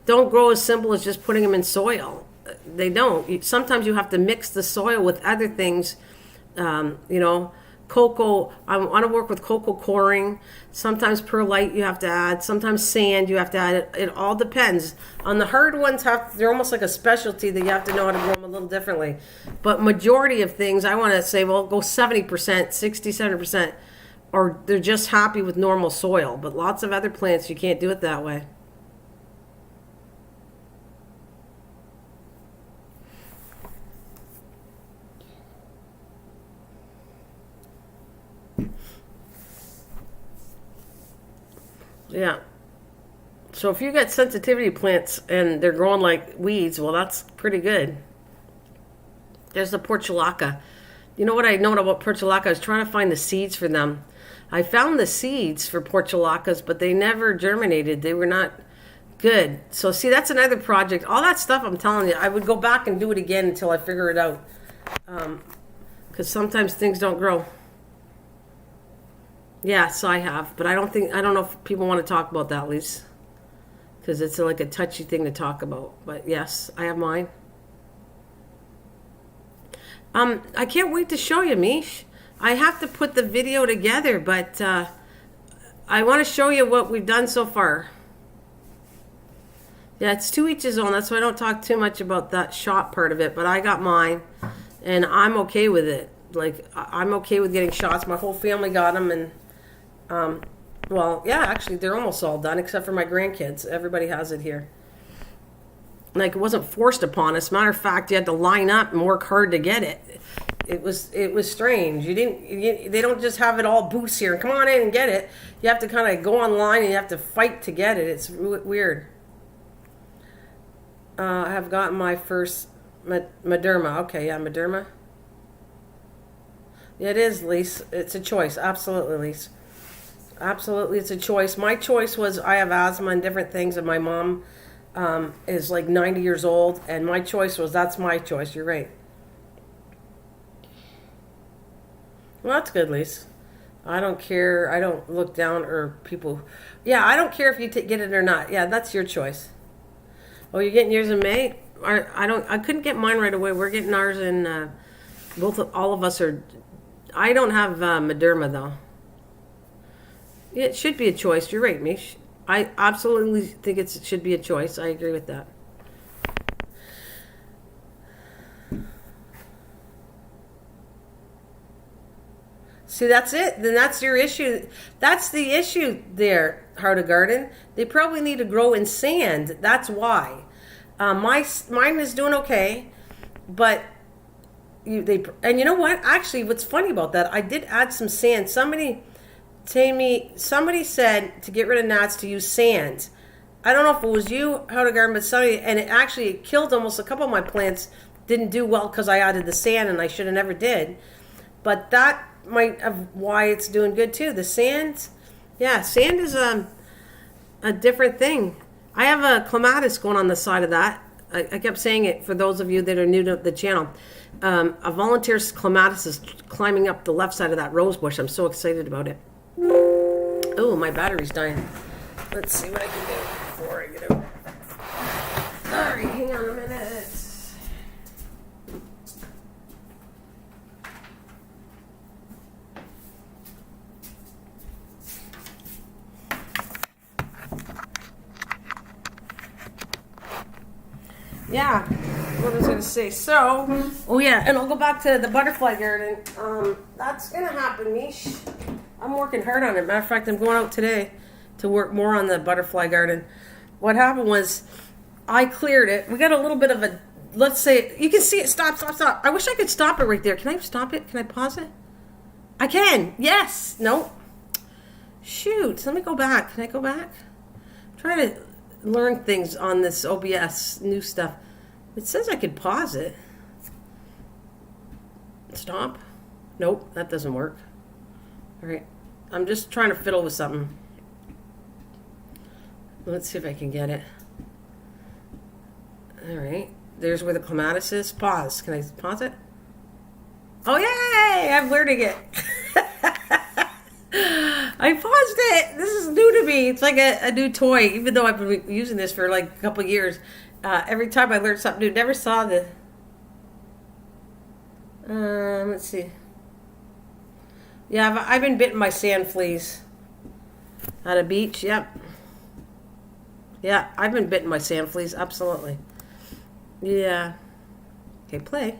don't grow as simple as just putting them in soil. They don't. Sometimes you have to mix the soil with other things. Cocoa, I want to work with cocoa coring. Sometimes perlite you have to add. Sometimes sand you have to add. It all depends. On the hard ones, they're almost like a specialty that you have to know how to grow them a little differently. But majority of things, I want to say, well, go 70%, 60, 70%, or they're just happy with normal soil. But lots of other plants, you can't do it that way. Yeah. So if you got sensitivity plants and they're growing like weeds, well, that's pretty good. There's the portulaca. You know what I know about portulaca? I was trying to find the seeds for them. I found the seeds for portulacas, but they never germinated. They were not good. So see, that's another project. All that stuff I'm telling you, I would go back and do it again until I figure it out. Because sometimes things don't grow. Yes, I have, but I don't know if people want to talk about that, Lise, because it's like a touchy thing to talk about. But yes, I have mine. I can't wait to show you, Mish. I have to put the video together, but I want to show you what we've done so far. Yeah, it's to each his own. That's why I don't talk too much about that shot part of it, but I got mine, and I'm okay with it. Like, I'm okay with getting shots. My whole family got them, and well, yeah, actually, they're almost all done, except for my grandkids. Everybody has it here. Like, it wasn't forced upon us. Matter of fact, you had to line up and work hard to get it. It was strange. They don't just have it all booths here and come on in and get it. You have to kind of go online and you have to fight to get it. It's weird. I have gotten my first Moderna. Okay, yeah, Moderna. Yeah, it is, Lise. It's a choice. Absolutely, Lise. Absolutely, it's a choice. My choice was I have asthma and different things, and my mom is like 90 years old, and my choice was that's my choice. You're right. Well, that's good, Lise. I don't care. I don't look down or people. Yeah, I don't care if you get it or not. Yeah, that's your choice. Oh, you're getting yours in May? I couldn't get mine right away. We're getting ours in. All of us are. I don't have Moderna though. Yeah, it should be a choice. You're right, Mish. I absolutely think it should be a choice. I agree with that. See, that's it. Then that's your issue. That's the issue there, How to Garden. They probably need to grow in sand. That's why. Mine is doing okay, but and you know what? Actually, what's funny about that? I did add some sand. Somebody said to get rid of gnats to use sand. I don't know if it was you, How to Garden, but somebody, and it killed almost a couple of my plants. Didn't do well because I added the sand, and I should have never did. But that might have why it's doing good too. The sand, yeah, sand is a different thing. I have a clematis going on the side of that. I kept saying it for those of you that are new to the channel. A volunteer's clematis is climbing up the left side of that rose bush. I'm so excited about it. Oh, my battery's dying. Let's see what I can do before I get out. Sorry, hang on a minute. Yeah, what was I going to say? So, oh yeah, and I'll go back to the butterfly garden. That's going to happen, Mish. I'm working hard on it. Matter of fact, I'm going out today to work more on the butterfly garden. What happened was I cleared it. We got a little bit of a, let's say, you can see it. Stop. I wish I could stop it right there. Can I stop it? Can I pause it? I can. Yes. No. Shoot. Let me go back. Can I go back? I'm trying to learn things on this OBS new stuff. It says I could pause it. Stop. Nope, that doesn't work. All right, I'm just trying to fiddle with something. Let's see if I can get it. All right, there's where the clematis is. Pause. Can I pause it? Oh yay! I'm learning it. I paused it. This is new to me. It's like a new toy, even though I've been using this for like a couple of years. Every time I learn something new, never saw the. Let's see. Yeah, I've been bitten by sand fleas at a beach. Yep. Yeah, I've been bitten by sand fleas. Absolutely. Yeah. Okay, play.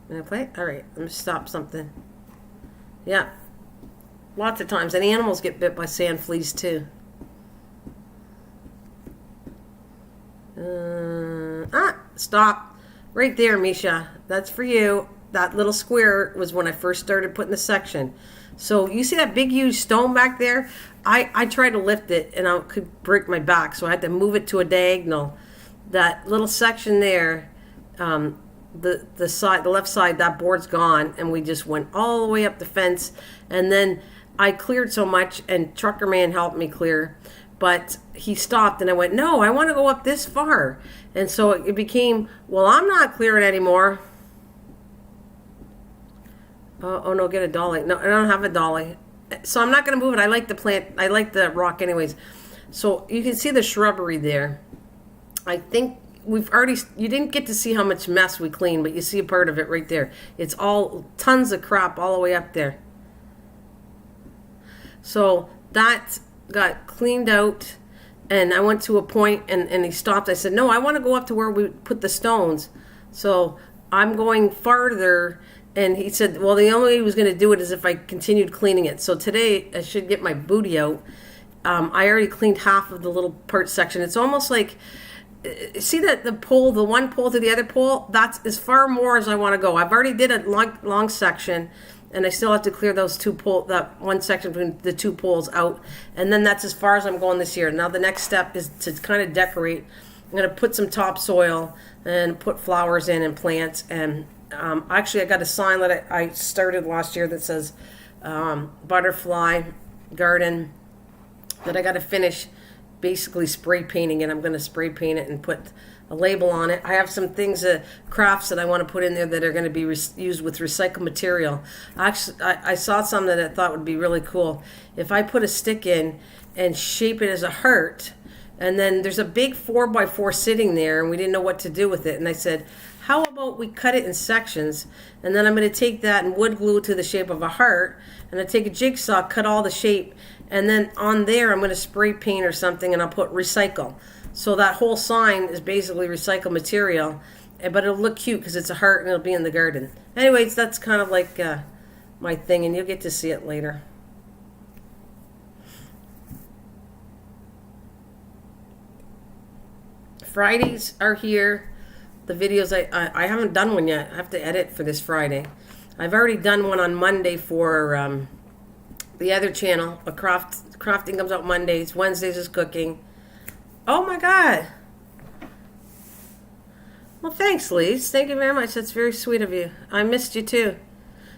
Can I play? All right. Let me stop something. Yeah. Lots of times. And animals get bit by sand fleas too. Stop. Right there, Misha. That's for you. That little square was when I first started putting the section. So you see that big huge stone back there? I tried to lift it and I could break my back. So I had to move it to a diagonal. That little section there, the left side, that board's gone. And we just went all the way up the fence. And then I cleared so much, and Trucker Man helped me clear, but he stopped, and I went, no, I want to go up this far. And so it became, well, I'm not clearing anymore. Oh no, get a dolly. No, I don't have a dolly. So I'm not going to move it. I like the plant. I like the rock anyways. So you can see the shrubbery there. I think you didn't get to see how much mess we cleaned, but you see a part of it right there. It's all tons of crap all the way up there. So that got cleaned out, and I went to a point, and he stopped. I said, no, I want to go up to where we put the stones. So I'm going farther, and he said, well, the only way he was going to do it is if I continued cleaning it. So today I should get my booty out. I already cleaned half of the little part section. It's almost like see that the pole, the one pole to the other pole, that's as far more as I want to go. I've already did a long section, and I still have to clear those that one section between the two poles out, and then that's as far as I'm going this year. Now the next step is to kind of decorate. I'm going to put some topsoil and put flowers in and plants, and actually I got a sign that I started last year that says butterfly garden, that I got to finish basically spray painting it. I'm going to spray paint it and put a label on it. I have some things, crafts that I want to put in there that are going to be used with recycled material. Actually, I saw some that I thought would be really cool. If I put a stick in and shape it as a heart, and then there's a big 4x4 sitting there, and we didn't know what to do with it. And I said, how about we cut it in sections, and then I'm going to take that and wood glue it to the shape of a heart, and I take a jigsaw, cut all the shape, and then on there I'm going to spray paint or something, and I'll put recycle. So that whole sign is basically recycled material, but it'll look cute because it's a heart and it'll be in the garden. Anyways, that's kind of like my thing, and you'll get to see it later. Fridays are here. The videos, I haven't done one yet. I have to edit for this Friday. I've already done one on Monday for the other channel. Crafting comes out Mondays. Wednesdays is cooking. Oh my God. Well, thanks, Lise. Thank you very much. That's very sweet of you. I missed you too.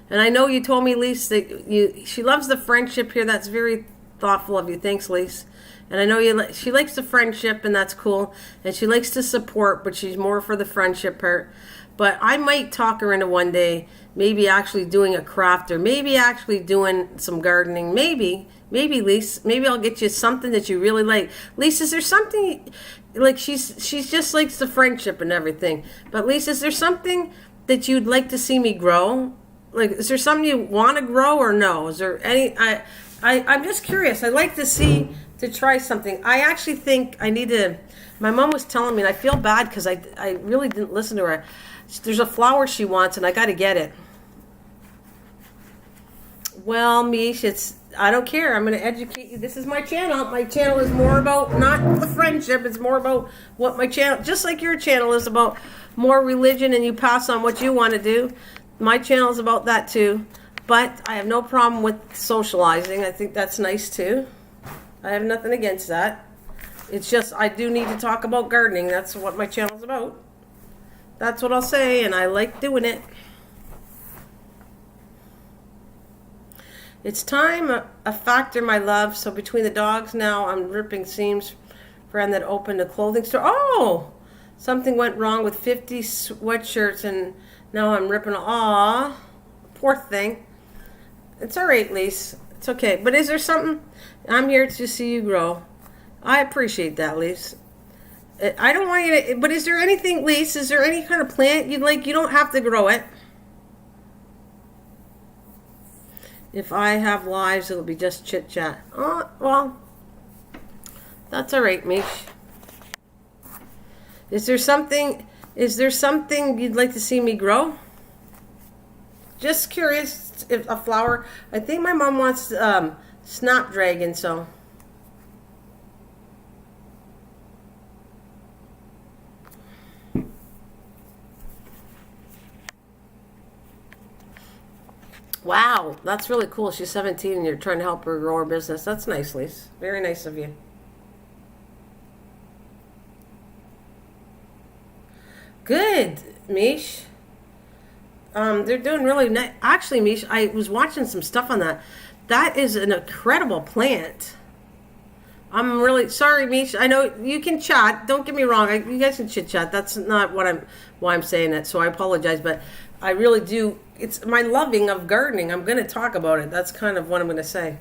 And I know you told me, Lise, that she loves the friendship here. That's very thoughtful of you. Thanks, Lise. And I know she likes the friendship, and that's cool. And she likes to support, but she's more for the friendship part. But I might talk her into one day, maybe actually doing a craft, or maybe actually doing some gardening. Maybe, Lise. Maybe I'll get you something that you really like. Lise, is there something, like she's just likes the friendship and everything. But Lise, is there something that you'd like to see me grow? Like, is there something you want to grow or no? Is there any? I'm just curious. I'd like to try something. I actually think I need to. My mom was telling me, and I feel bad because I really didn't listen to her. There's a flower she wants, and I got to get it. Well, Mish, I don't care. I'm going to educate you. This is my channel. My channel is more about not the friendship. It's more about what my channel, just like your channel is about more religion, and you pass on what you want to do. My channel is about that too. But I have no problem with socializing. I think that's nice too. I have nothing against that. It's just I do need to talk about gardening. That's what my channel's about. That's what I'll say, and I like doing it. It's time, a factor, my love. So between the dogs now, I'm ripping seams. Friend that opened a clothing store. Oh! Something went wrong with 50 sweatshirts, and now I'm ripping. Aw, poor thing. It's all right, Lise. It's okay. But is there something? I'm here to see you grow. I appreciate that, Lise. I don't want you to, but is there anything, Lise, is there any kind of plant you'd like? You don't have to grow it. If I have lives, it'll be just chit-chat. Oh, well, that's all right, Mish. Is there something you'd like to see me grow? Just curious if a flower. I think my mom wants snapdragon, so. Wow, that's really cool. She's 17 and you're trying to help her grow her business. That's nice, Lise. Very nice of you. Good, Mish. They're doing really nice. Actually, Mish, I was watching some stuff on that. That is an incredible plant. I'm really sorry, Mish. I know you can chat. Don't get me wrong. You guys can chit chat. That's not why I'm saying it. So I apologize, but I really do. It's my loving of gardening. I'm going to talk about it. That's kind of what I'm going to say.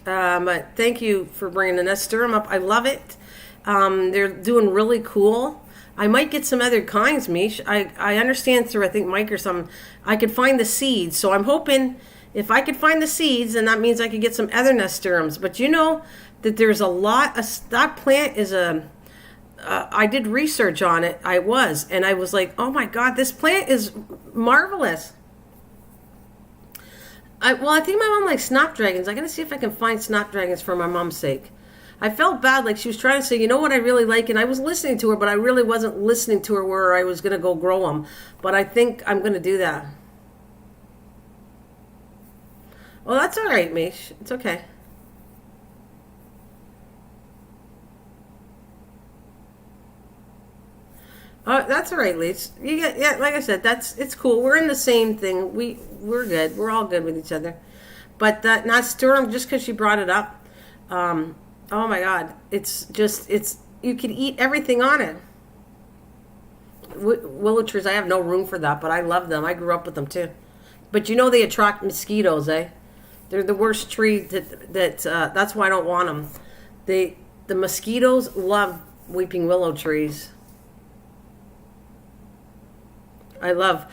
But thank you for bringing the nest. Stir them up. I love it. They're doing really cool. I might get some other kinds, Mish. I understand through, I think, Mike or something, I could find the seeds. So I'm hoping if I could find the seeds, then that means I could get some other nasturtiums. But you know that there's a lot of, that plant is I did research on it. I was like, oh my God, this plant is marvelous. I think my mom likes snapdragons. I got to see if I can find snapdragons for my mom's sake. I felt bad, like she was trying to say, you know what I really like, and I was listening to her, but I really wasn't listening to her where I was going to go grow them. But I think I'm going to do that. Oh, that's all right, Mish. It's okay. Oh, that's all right, Leach. You get, yeah, like I said, it's cool. We're in the same thing. We're good. We're all good with each other. But not stir them just because she brought it up. Oh my God, it's you can eat everything on it. Willow trees, I have no room for that, but I love them. I grew up with them too. But you know they attract mosquitoes, eh? They're the worst tree that's why I don't want them. The mosquitoes love weeping willow trees. I love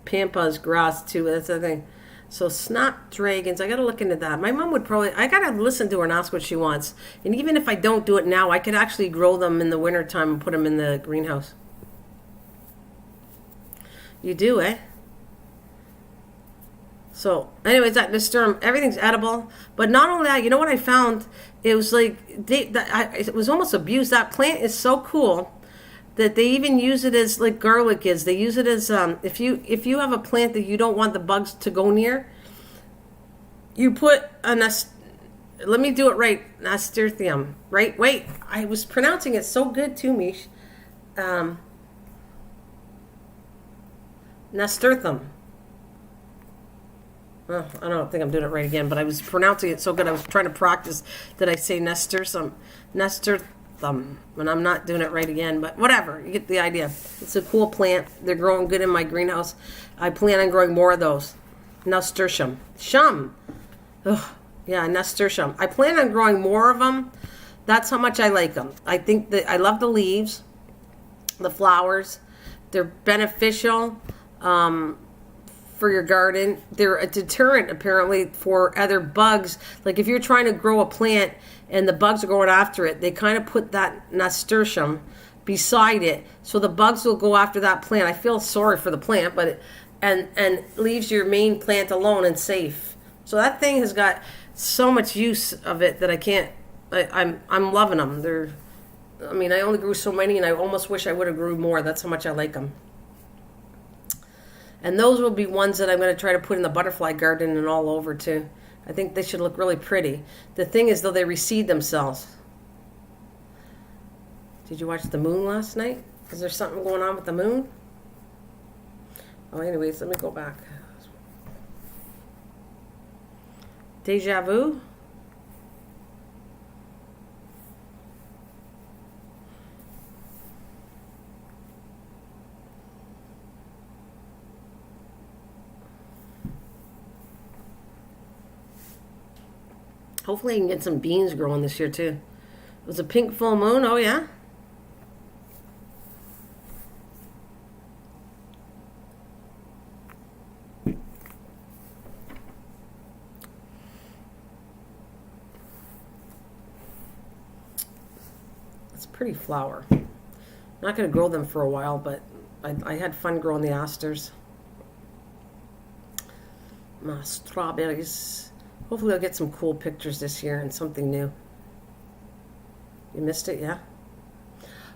pampas grass too. That's the thing. So snapdragons, I got to look into that. My mom would probably, I got to listen to her and ask what she wants. And even if I don't do it now, I could actually grow them in the wintertime and put them in the greenhouse. You do, eh? So, anyways, that nasturtium, everything's edible. But not only that, you know what I found? It was like, it was almost abused. That plant is so cool that they even use it as like garlic is. They use it as if you have a plant that you don't want the bugs to go near, you put let me do it right, nasturtium, right? Wait, I was pronouncing it so good too, Mish. Nasturtium. Oh, I don't think I'm doing it right again, but I was pronouncing it so good. I was trying to practice that I say nasturtium, and I'm not doing it right again, but whatever. You get the idea. It's a cool plant. They're growing good in my greenhouse. I plan on growing more of those. Nasturtium. Oh, yeah, nasturtium. I plan on growing more of them. That's how much I like them. I think that I love the leaves, the flowers. They're beneficial for your garden. They're a deterrent, apparently, for other bugs. Like if you're trying to grow a plant and the bugs are going after it, they kind of put that nasturtium beside it so the bugs will go after that plant. I feel sorry for the plant, but and leaves your main plant alone and safe. So that thing has got so much use of it that I can't. I'm loving them. I only grew so many, and I almost wish I would have grew more. That's how much I like them. And those will be ones that I'm going to try to put in the butterfly garden and all over too. I think they should look really pretty. The thing is, though, they reseed themselves. Did you watch the moon last night? Is there something going on with the moon? Oh, anyways, let me go back. Deja vu? Hopefully I can get some beans growing this year too. It was a pink full moon. Oh yeah. It's a pretty flower. I'm not going to grow them for a while, but I had fun growing the asters. My strawberries. Hopefully I'll get some cool pictures this year and something new. You missed it, yeah?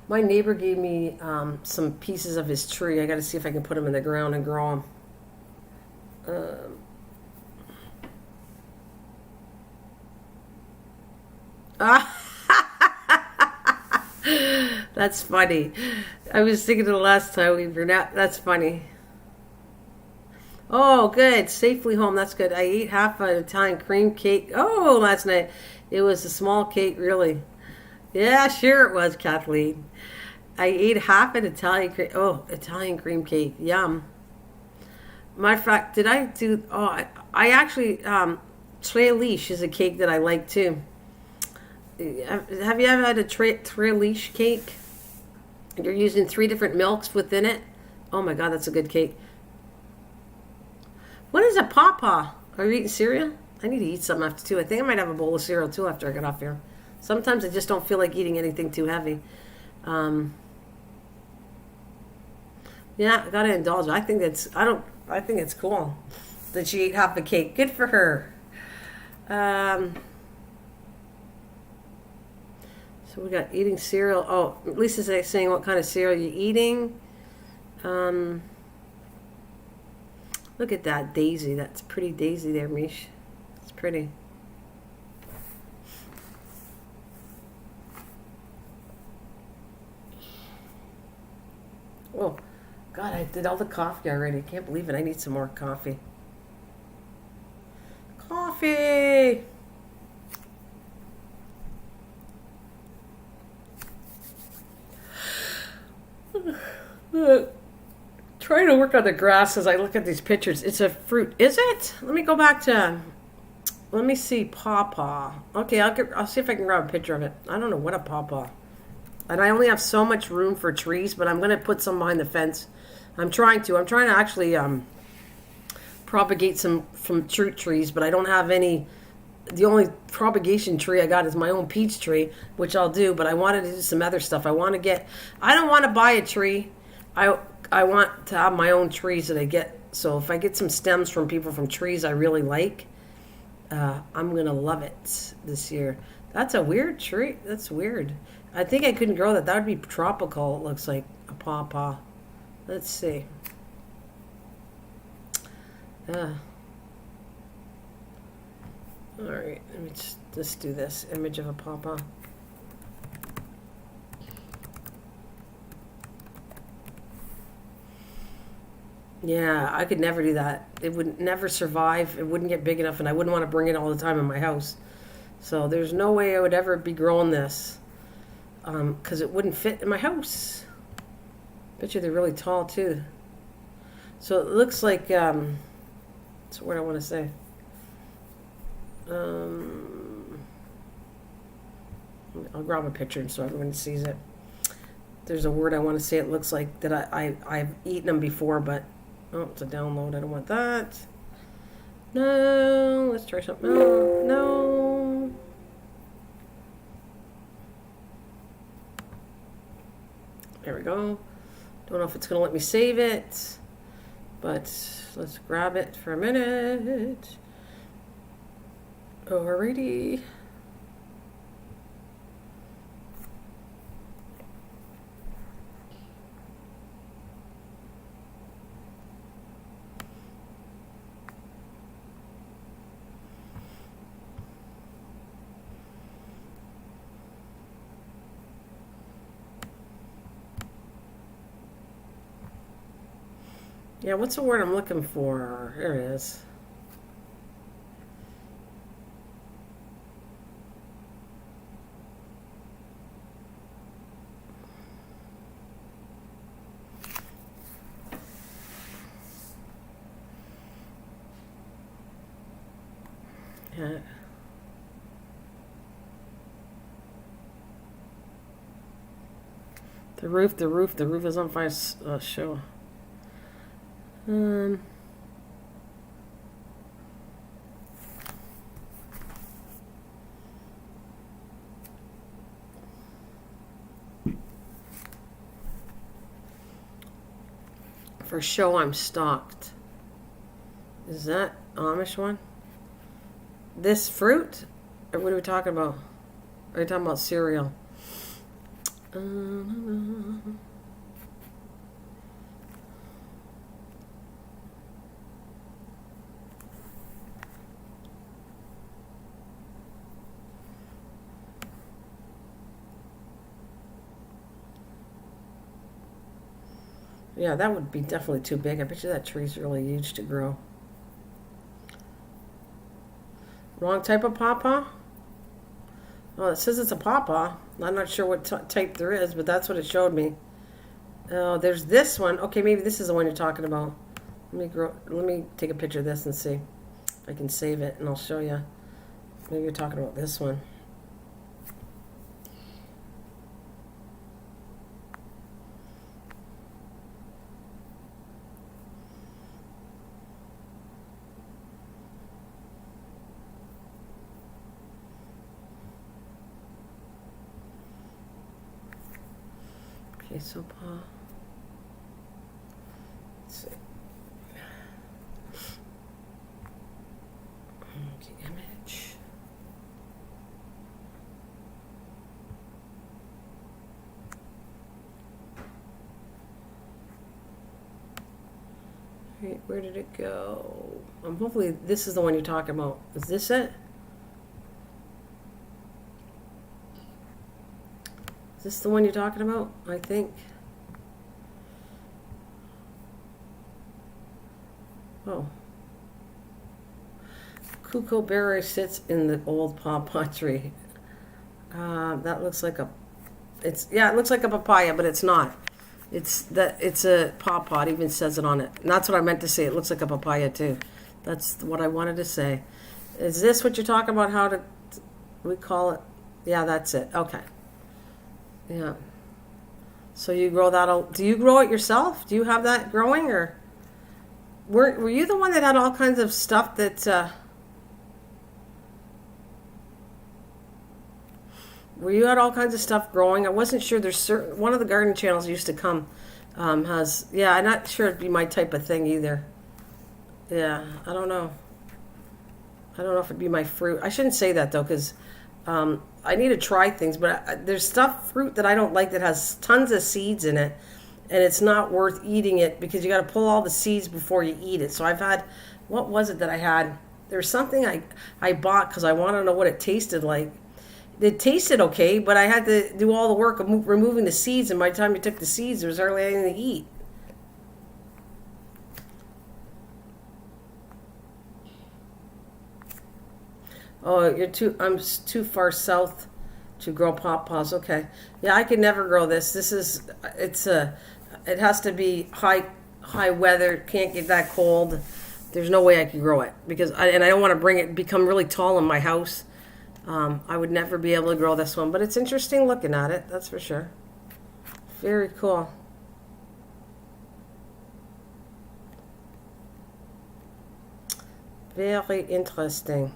My neighbor gave me some pieces of his tree. I got to see if I can put them in the ground and grow them. That's funny. I was thinking of the last time we were not. That's funny. Oh, good. Safely home. That's good. I ate half an Italian cream cake. Oh, last night. It was a small cake, really. Yeah, sure it was, Kathleen. I ate half an Italian cream cake. Yum. Matter of fact, did I do... Oh, I actually... Tres Leche is a cake that I like, too. Have you ever had a Tres Leche cake? You're using 3 different milks within it. Oh, my God, that's a good cake. What is a pawpaw? Are you eating cereal? I need to eat something after too. I think I might have a bowl of cereal too after I get off here. Sometimes I just don't feel like eating anything too heavy. Yeah, I gotta indulge. I think it's cool that she ate half the cake. Good for her. So we got eating cereal. Oh, Lisa's saying what kind of cereal you're eating. Look at that daisy. That's pretty daisy there, Mish. It's pretty. Oh, God, I did all the coffee already. I can't believe it. I need some more coffee. Coffee! Trying to work on the grass as I look at these pictures. It's a fruit. Is it? Let me go back to... Let me see. Pawpaw. Okay, I'll see if I can grab a picture of it. I don't know what a pawpaw. And I only have so much room for trees, but I'm going to put some behind the fence. I'm trying to actually propagate some from fruit trees, but I don't have any. The only propagation tree I got is my own peach tree, which I'll do, but I wanted to do some other stuff. I don't want to buy a tree. I want to have my own trees that I get. So if I get some stems from people from trees I really like, I'm going to love it this year. That's a weird tree. That's weird. I think I couldn't grow that. That would be tropical, it looks like. A pawpaw. Let's see. Alright, let me just do this. Image of a pawpaw. Yeah, I could never do that. It would never survive. It wouldn't get big enough, and I wouldn't want to bring it all the time in my house. So there's no way I would ever be growing this. Because it wouldn't fit in my house. Bet you they're really tall too. So it looks like, that's what I want to say. I'll grab a picture so everyone sees it. There's a word I want to say. It looks like that I've eaten them before, but oh, it's a download. I don't want that. No, let's try something. No. There we go. Don't know if it's going to let me save it, but let's grab it for a minute. Alrighty. Yeah, what's the word I'm looking for? Here it is. Yeah. The roof is on fire. Show. For show, I'm stocked. Is that Amish one? This fruit? Or what are we talking about? Are we talking about cereal? Yeah, that would be definitely too big. I bet you that tree's really huge to grow. Wrong type of pawpaw? Oh, it says it's a pawpaw. I'm not sure what type there is, but that's what it showed me. Oh, there's this one. Okay, maybe this is the one you're talking about. Let me take a picture of this and see if I can save it, and I'll show you. Maybe you're talking about this one. Okay, so let's see. Okay, image. Right, where did it go? Hopefully this is the one you're talking about. Is this it? Is this the one you're talking about? I think. Oh. Kookaburra sits in the old pawpaw tree. That looks like a... it looks like a papaya, but it's not. It's a pawpaw. It even says it on it. And that's what I meant to say. It looks like a papaya too. That's what I wanted to say. Is this what you're talking about? How to... we call it... yeah, that's it. Okay. Yeah. So you grow that... do you grow it yourself? Do you have that growing, or... Were you the one that had all kinds of stuff that... where you had all kinds of stuff growing? I wasn't sure. There's certain... one of the garden channels used to come has... yeah, I'm not sure it'd be my type of thing either. Yeah, I don't know. I don't know if it'd be my fruit. I shouldn't say that, though, because I need to try things. But there's fruit that I don't like that has tons of seeds in it. And it's not worth eating it because you got to pull all the seeds before you eat it. So I've had... what was it that I had? There's something I bought because I want to know what it tasted like. It tasted okay, but I had to do all the work of removing the seeds, and by the time you took the seeds, there was hardly anything to eat. Oh, I'm too far south to grow pawpaws. Okay. Yeah, I could never grow this. It has to be high weather, can't get that cold. There's no way I could grow it because I don't want to become really tall in my house. I would never be able to grow this one, but it's interesting looking at it, that's for sure. Very cool. Very interesting.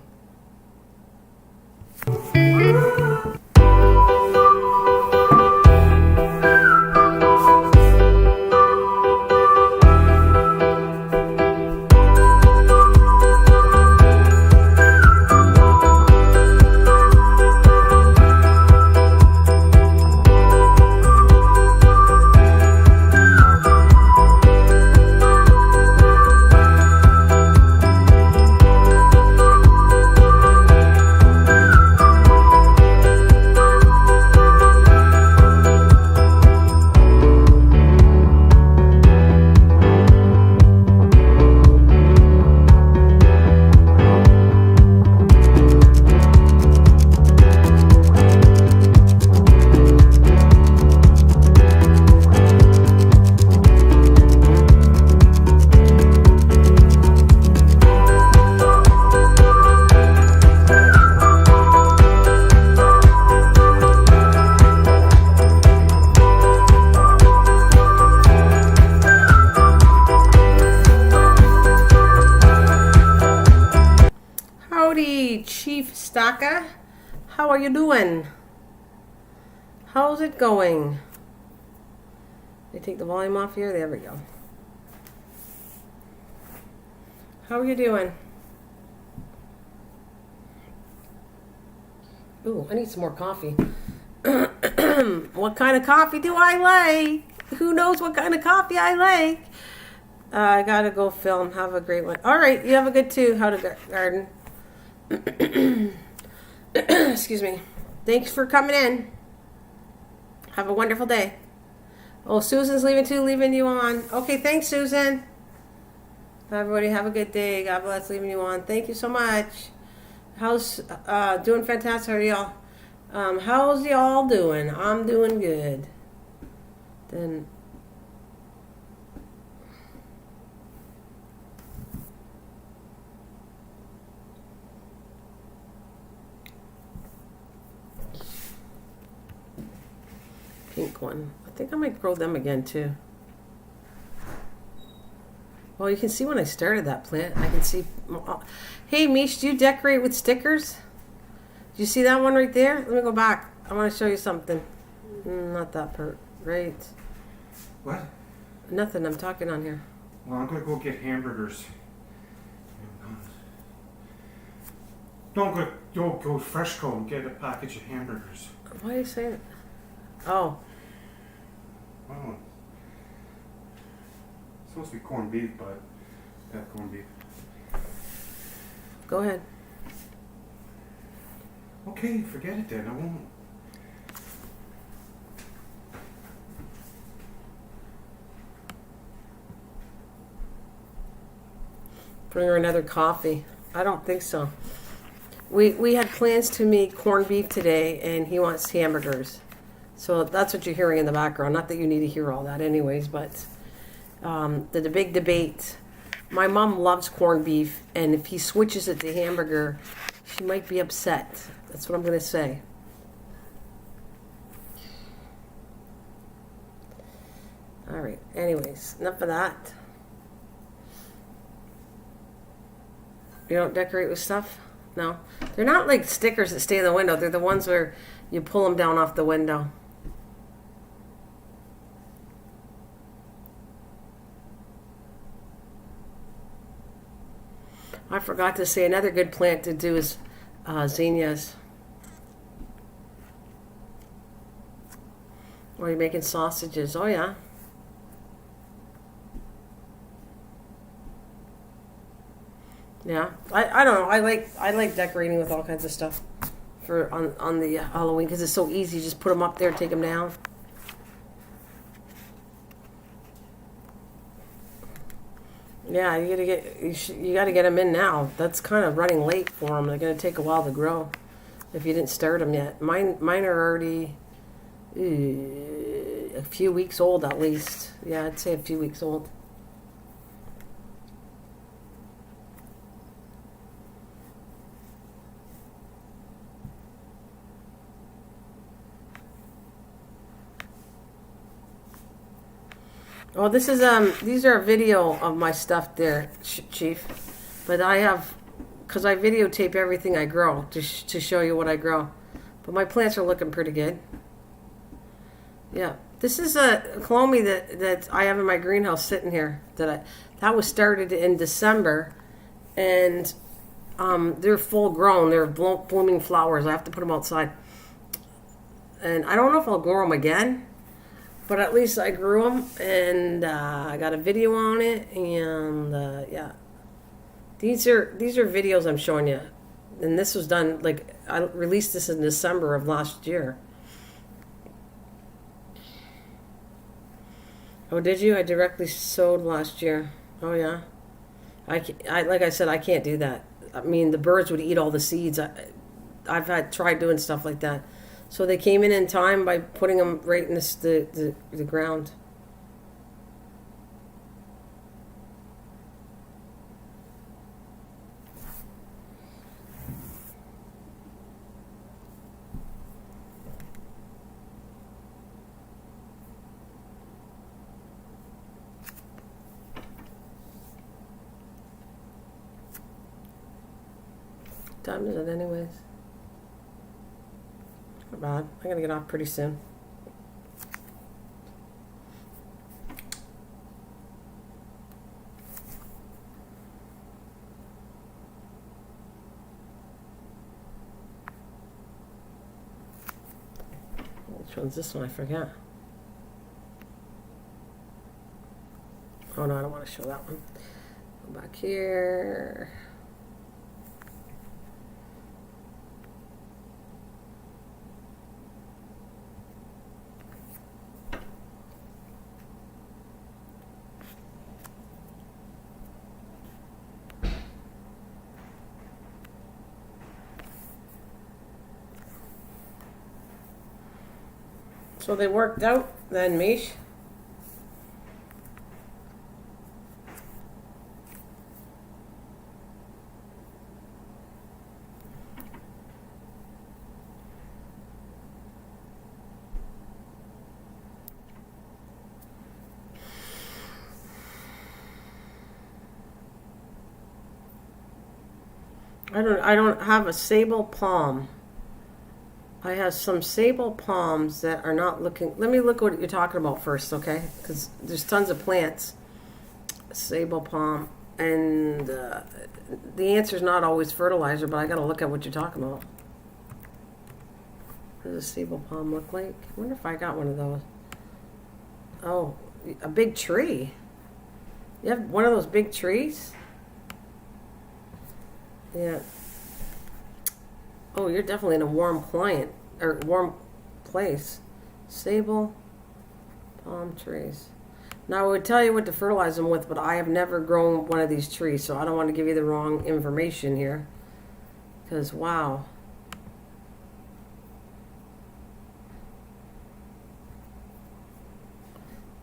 Chief Staka, how are you doing? How's it going? Let me take the volume off here. There we go. How are you doing? Ooh, I need some more coffee. What kind of coffee do I like? Who knows what kind of coffee I like? I gotta go film. Have a great one. All right, you have a good too. How to garden. Excuse me. Thanks for coming in. Have a wonderful day. Oh, Susan's leaving too, leaving you on. Okay, thanks, Susan. Everybody have a good day. God bless, leaving you on. Thank you so much. How's doing fantastic? How are y'all? How's y'all doing? I'm doing good. Then pink one. I think I might grow them again too. Well, you can see when I started that plant. I can see. Hey, Mish, do you decorate with stickers? Do you see that one right there? Let me go back. I want to show you something. Not that part. Right. What? Nothing. I'm talking on here. Well, I'm going to go get hamburgers. Don't go Freshco and get a package of hamburgers. Why are you saying it? Oh. Oh. It's supposed to be corned beef, but that corned beef. Go ahead. Okay, forget it then. I won't. Bring her another coffee. I don't think so. We had plans to make corned beef today, and he wants hamburgers. So that's what you're hearing in the background. Not that you need to hear all that anyways, but the big debate. My mom loves corned beef, and if he switches it to hamburger, she might be upset. That's what I'm going to say. All right. Anyways, enough of that. You don't decorate with stuff? No. They're not like stickers that stay in the window. They're the ones where you pull them down off the window. I forgot to say another good plant to do is zinnias. Or you're making sausages. Oh yeah. Yeah. I don't know. I like decorating with all kinds of stuff for on the Halloween because it's so easy. You just put them up there, take them down. Yeah, you gotta get them in now. That's kind of running late for them. They're gonna take a while to grow if you didn't start them yet. Mine are already a few weeks old at least. Yeah, I'd say a few weeks old. Well, this is these are a video of my stuff there, Chief. But I have, because I videotape everything I grow to show you what I grow. But my plants are looking pretty good. Yeah, this is a clomie that I have in my greenhouse sitting here. That was started in December, and they're full grown. They're blooming flowers. I have to put them outside, and I don't know if I'll grow them again. But at least I grew them, and I got a video on it, and yeah. These are videos I'm showing you. And this was done, like, I released this in December of last year. Oh, did you? I directly sowed last year. Oh, yeah. I like I said, I can't do that. I mean, the birds would eat all the seeds. I've tried doing stuff like that. So they came in time by putting them right in the ground. What time is it anyways? Not bad. I'm going to get off pretty soon. Which one's this one? I forgot. Oh no, I don't want to show that one. Go back here. So they worked out then, Mish. I don't have a sable palm. I have some sable palms that are not looking. Let me look what you're talking about first, okay? Because there's tons of plants. Sable palm. And the answer is not always fertilizer, but I got to look at what you're talking about. What does a sable palm look like? I wonder if I got one of those. Oh, a big tree. You have one of those big trees? Yeah. Oh, you're definitely in a warm client or warm place. Stable palm trees. Now I would tell you what to fertilize them with, but I have never grown one of these trees, so I don't want to give you the wrong information here. Because wow.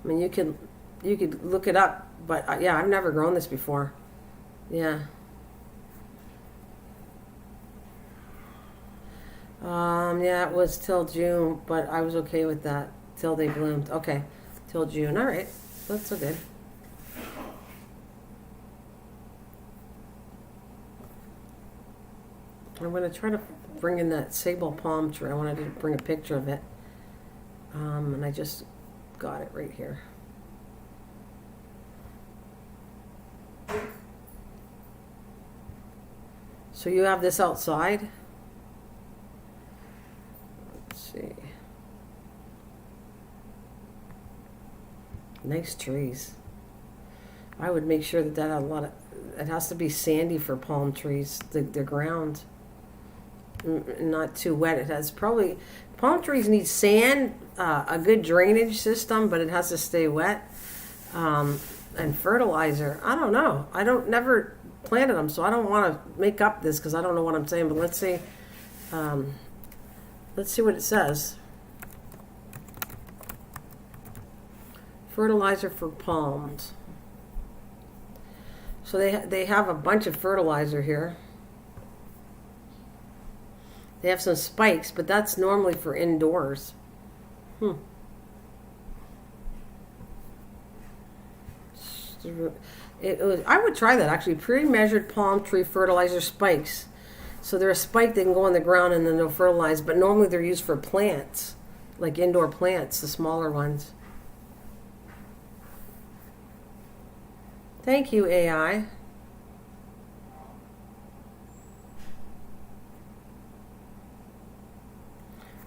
I mean, you could look it up, but yeah, I've never grown this before. Yeah. Yeah, it was till June, but I was okay with that till they bloomed. Okay, till June. All right, that's so good. I'm gonna try to bring in that sable palm tree. I wanted to bring a picture of it, and I just got it right here. So you have this outside? Let's see. Nice trees. I would make sure that had a lot of, it has to be sandy for palm trees, the ground. Not too wet. It has probably, palm trees need sand, a good drainage system, but it has to stay wet. And fertilizer, I don't know. I don't never planted them, so I don't want to make up this because I don't know what I'm saying. But let's see what it says. Fertilizer for palms. So they have a bunch of fertilizer here. They have some spikes, but that's normally for indoors. I would try that actually. Pre-measured palm tree fertilizer spikes. So they're a spike, they can go on the ground and then they'll fertilize, but normally they're used for plants, like indoor plants, the smaller ones. Thank you, AI.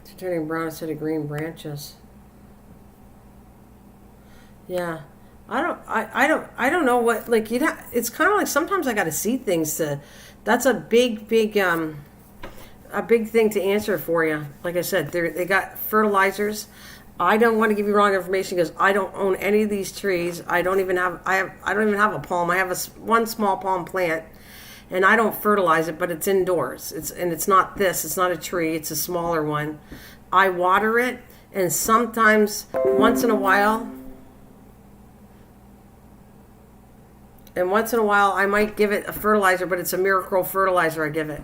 It's turning brown instead of green branches. Yeah. I don't know what, like, it's kind of like sometimes I got to see things that's a big thing to answer for you. Like I said, they got fertilizers. I don't want to give you wrong information because I don't own any of these trees. I don't even have a palm. I have one small palm plant, and I don't fertilize it, but it's indoors. It's not this. It's not a tree. It's a smaller one. I water it, and sometimes once in a while I might give it a fertilizer, but it's a miracle fertilizer I give it.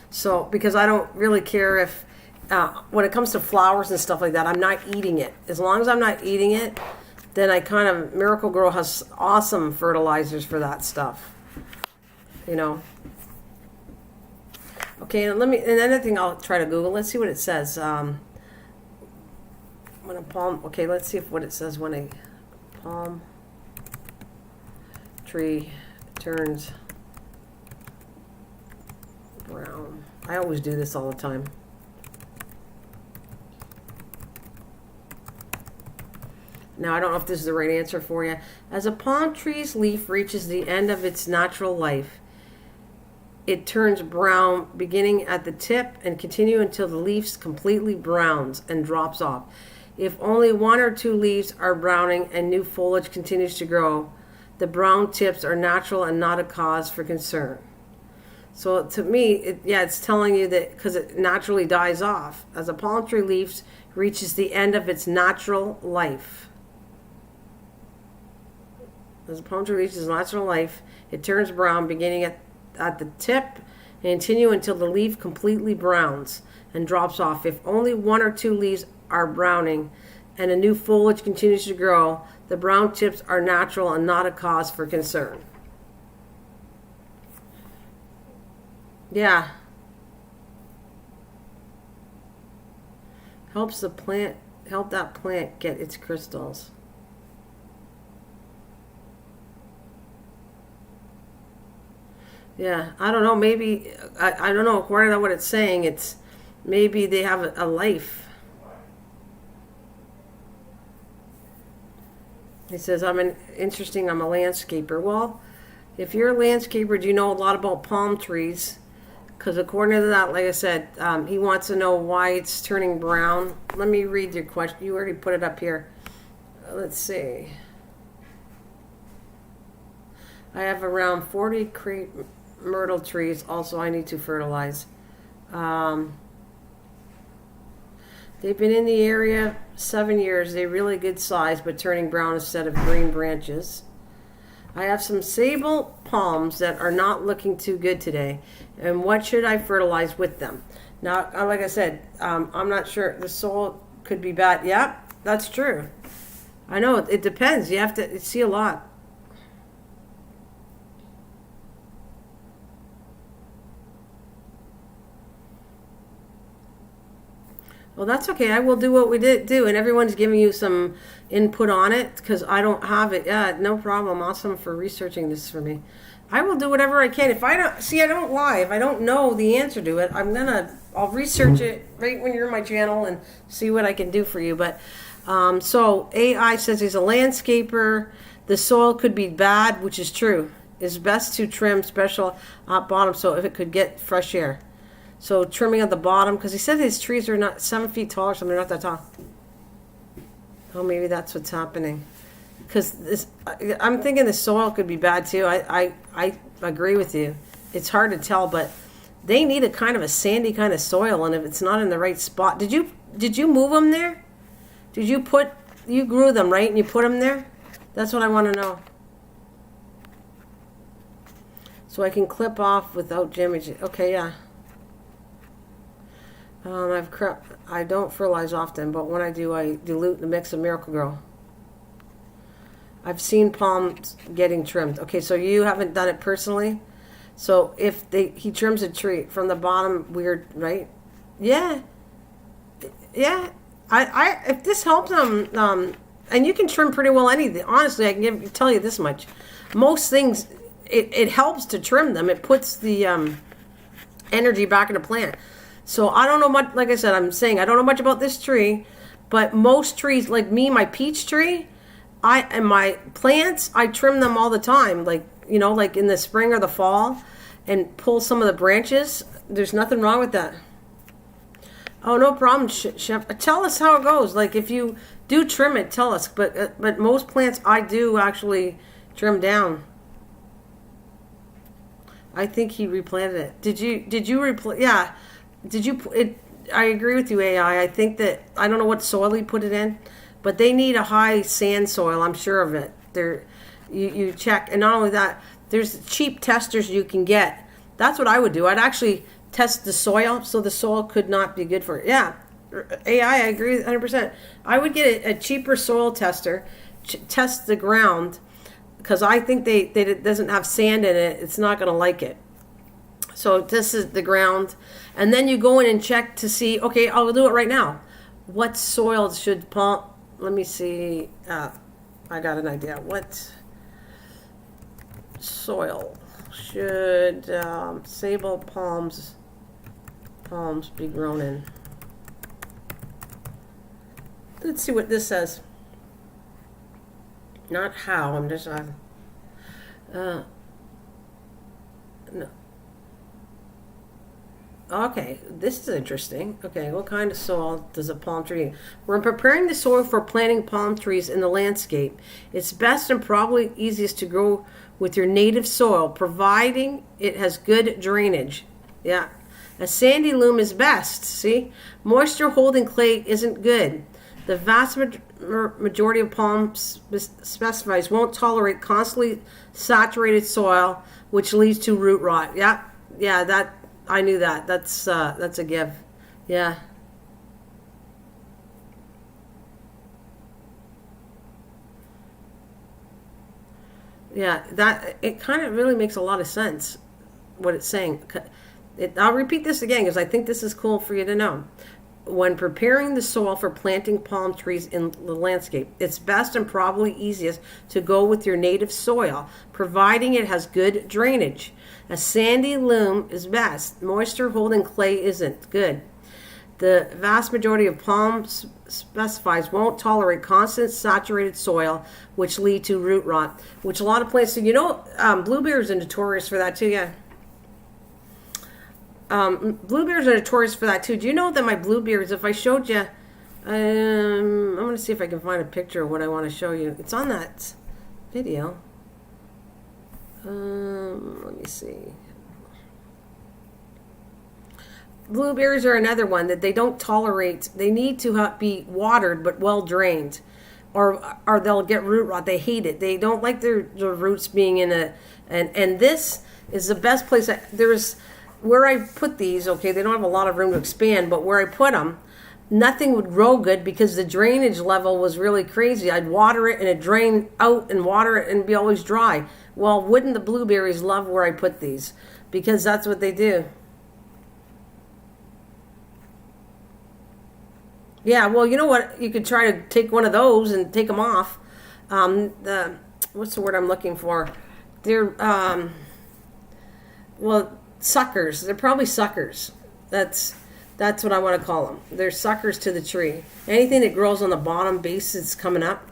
So because I don't really care if when it comes to flowers and stuff like that, I'm not eating it. As long as I'm not eating it, then Miracle Grow has awesome fertilizers for that stuff. You know. Okay, and another thing I'll try to Google. Let's see what it says. When a palm. Okay, let's see what it says when a palm tree turns brown. I always do this all the time. Now, I don't know if this is the right answer for you. As a palm tree's leaf reaches the end of its natural life, it turns brown beginning at the tip and continue until the leaf completely browns and drops off. If only one or two leaves are browning and new foliage continues to grow, the brown tips are natural and not a cause for concern. So to me, it's telling you that because it naturally dies off. As a palm tree leaf reaches the end of its natural life. As a palm tree reaches its natural life, it turns brown beginning at the tip and continue until the leaf completely browns and drops off. If only one or two leaves are browning and a new foliage continues to grow, the brown tips are natural and not a cause for concern. Yeah. Help that plant get its crystals. Yeah, I don't know. Maybe I don't know. According to what it's saying, it's maybe they have a life. He says, I'm a landscaper. Well, if you're a landscaper, do you know a lot about palm trees? Because according to that, like I said, he wants to know why it's turning brown. Let me read your question. You already put it up here. Let's see. I have around 40 crepe myrtle trees. Also, I need to fertilize. They've been in the area 7 years. They're really good size, but turning brown instead of green branches. I have some sable palms that are not looking too good today. And what should I fertilize with them? Now, like I said, I'm not sure. The soil could be bad. Yeah, that's true. I know. It depends. You have to see a lot. Well, that's okay. I will do what we did do, and everyone's giving you some input on it because I don't have it. Yeah, no problem. Awesome for researching this for me. I will do whatever I can. If I don't see, I don't lie. If I don't know the answer to it, I'll research it right when you're in my channel and see what I can do for you. But so AI says he's a landscaper. The soil could be bad, which is true. It's best to trim special bottom so if it could get fresh air. So trimming at the bottom, because he said his trees are not 7 feet tall or something, they're not that tall. Oh, maybe that's what's happening. Because I'm thinking the soil could be bad too. I agree with you. It's hard to tell, but they need a kind of a sandy kind of soil, and if it's not in the right spot, did you move them there? You grew them, right, and you put them there? That's what I want to know. So I can clip off without damaging. Okay, yeah. I don't fertilize often, but when I do, I dilute the mix of Miracle-Gro. I've seen palms getting trimmed. Okay, so you haven't done it personally. So if he trims a tree from the bottom, weird, right? Yeah, yeah. If this helps them, and you can trim pretty well anything. Honestly, I can tell you this much: most things, it helps to trim them. It puts the energy back in the plant. So I don't know much, like I said, I don't know much about this tree, but most trees, like me, my peach tree, and my plants, I trim them all the time, like in the spring or the fall, and pull some of the branches. There's nothing wrong with that. Oh, no problem, Chef. Tell us how it goes. Like if you do trim it, tell us. But most plants I do actually trim down. I think he replanted it. Did you replant? Yeah. I agree with you, AI. I think that, I don't know what soil he put it in, but they need a high sand soil. I'm sure of it. You check. And not only that, there's cheap testers you can get. That's what I would do. I'd actually test the soil, so the soil could not be good for it. Yeah, AI, I agree 100%. I would get a cheaper soil tester, test the ground, because I think it doesn't have sand in it. It's not going to like it. So this is the ground. And then you go in and check to see, okay, I'll do it right now. What soil should palm, let me see, I got an idea. What soil should sable palms be grown in? Let's see what this says. Not how, I'm just, no. Okay, this is interesting. Okay, what kind of soil does a palm tree need? When preparing the soil for planting palm trees in the landscape, it's best and probably easiest to grow with your native soil, providing it has good drainage. Yeah, a sandy loam is best, see? Moisture holding clay isn't good. The vast majority of palm specifies won't tolerate constantly saturated soil, which leads to root rot. Yeah, that I knew that. That's a give. Yeah. Yeah, that it kind of really makes a lot of sense what it's saying. I'll repeat this again because I think this is cool for you to know. When preparing the soil for planting palm trees in the landscape, it's best and probably easiest to go with your native soil, providing it has good drainage. A sandy loam is best. Moisture holding clay isn't good. The vast majority of palms specifies won't tolerate constant saturated soil, which lead to root rot, which a lot of plants do. Blueberries are notorious for that too, yeah. Blueberries are notorious for that too. Do you know that my blueberries, if I showed you, I'm going to see if I can find a picture of what I want to show you. It's on that video. Let me see. Blueberries are another one that they don't tolerate. They need to be watered but well drained, or they'll get root rot. They hate it. They don't like their roots being in a. And this is the best place. There's where I put these. Okay, they don't have a lot of room to expand, but where I put them, nothing would grow good because the drainage level was really crazy. I'd water it and it'd drain out and water it and be always dry. Well, wouldn't the blueberries love where I put these? Because that's what they do. Yeah, well, you know what? You could try to take one of those and take them off. What's the word I'm looking for? They're, well, suckers. They're probably suckers. That's what I want to call them. They're suckers to the tree. Anything that grows on the bottom base that's coming up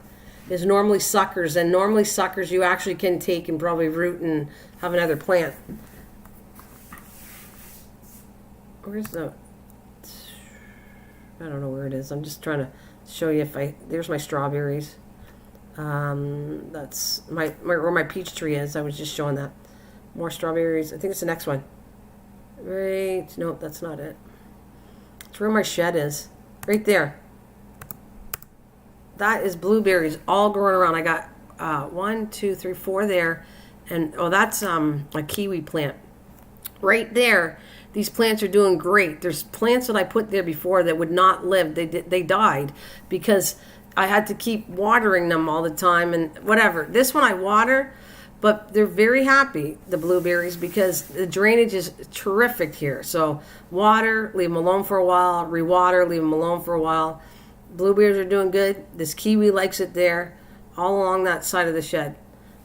is normally suckers. And normally suckers you actually can take and probably root and have another plant. Where's the... I don't know where it is. I'm just trying to show you there's my strawberries. That's where my peach tree is. I was just showing that. More strawberries. I think it's the next one. Right. Nope, that's not it. It's where my shed is. Right there. That is blueberries all growing around. I got 1, 2, 3, 4 there. And that's a kiwi plant. Right there. These plants are doing great. There's plants that I put there before that would not live. They died because I had to keep watering them all the time and whatever. This one I water, but they're very happy, the blueberries, because the drainage is terrific here. So water, leave them alone for a while, rewater, leave them alone for a while. Blueberries are doing good. This kiwi likes it there, all along that side of the shed.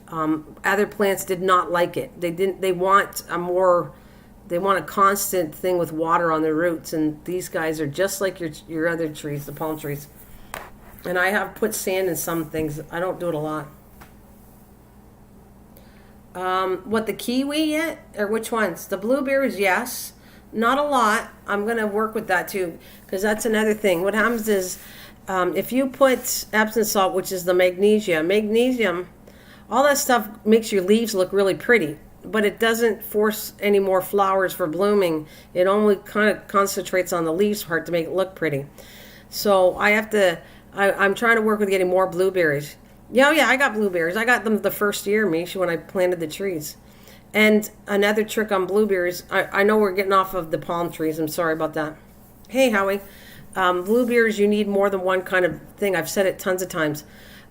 Other plants did not like it. They want a constant thing with water on their roots, and these guys are just like your other trees, the palm trees. And I have put sand in some things. I don't do it a lot. What, the kiwi yet? Or which ones? The blueberries, yes. Not a lot. I'm going to work with that too, because that's another thing. What happens is, if you put Epsom salt, which is the magnesium, all that stuff makes your leaves look really pretty. But it doesn't force any more flowers for blooming. It only kind of concentrates on the leaves part to make it look pretty. So I'm trying to work with getting more blueberries. Yeah, I got blueberries. I got them the first year, Misha, when I planted the trees. And another trick on blueberries, I know we're getting off of the palm trees. I'm sorry about that. Hey, Howie. Blueberries, you need more than one kind of thing. I've said it tons of times.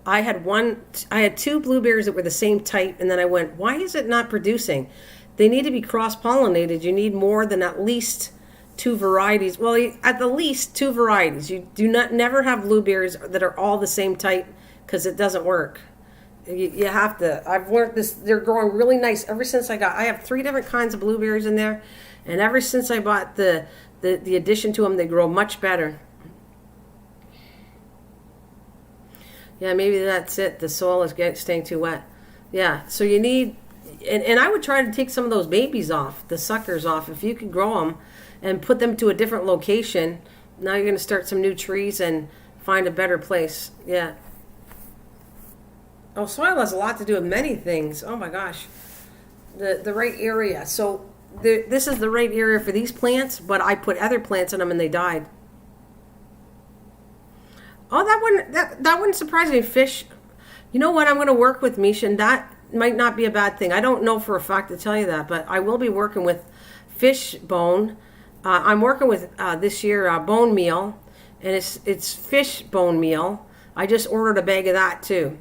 I had 2 blueberries that were the same type, and then I went, why is it not producing? They need to be cross-pollinated. You need more than at least 2 varieties. Well, at the least 2 varieties. You do not never have blueberries that are all the same type, because it doesn't work. You have to. I've learned this. They're growing really nice ever since I have 3 different kinds of blueberries in there, and ever since I bought the addition to them, they grow much better. Yeah, maybe that's it. The soil is staying too wet. Yeah, so you need, and I would try to take some of those babies off, the suckers off. If you could grow them and put them to a different location, now you're going to start some new trees and find a better place. Yeah. Oh, soil has a lot to do with many things. Oh my gosh. The right area. So this is the right area for these plants, but I put other plants in them and they died. Oh, that wouldn't surprise me. Fish, you know what? I'm going to work with, Misha, and that might not be a bad thing. I don't know for a fact to tell you that, but I will be working with fish bone. I'm working with this year bone meal, and it's fish bone meal. I just ordered a bag of that too.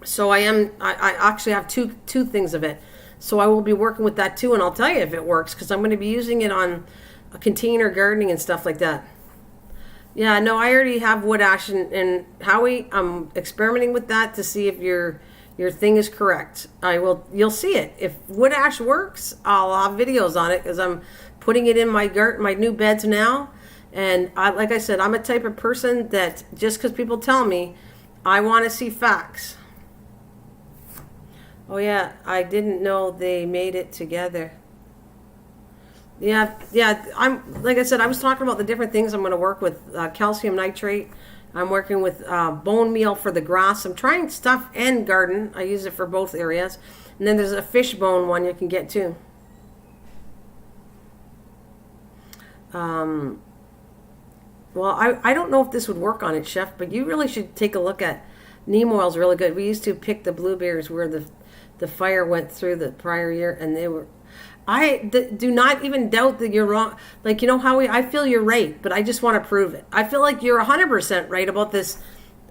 So I actually have two things of it. So I will be working with that too, and I'll tell you if it works, because I'm going to be using it on a container gardening and stuff like that. Yeah, no, I already have wood ash, and Howie, I'm experimenting with that to see if your thing is correct. You'll see it. If wood ash works, I'll have videos on it, because I'm putting it in my new beds now. And like I said, I'm a type of person that just because people tell me, I want to see facts. Oh yeah, I didn't know they made it together. Yeah. I'm like I said, I was talking about the different things I'm going to work with. Calcium nitrate. I'm working with bone meal for the grass. I'm trying stuff and garden. I use it for both areas. And then there's a fish bone one you can get too. Well, I don't know if this would work on it, Chef, but you really should take a look at neem oil's really good. We used to pick the blueberries where the fire went through the prior year, and they were. Do not even doubt that you're wrong. Like, Howie, I feel you're right, but I just want to prove it. I feel like you're 100% right about this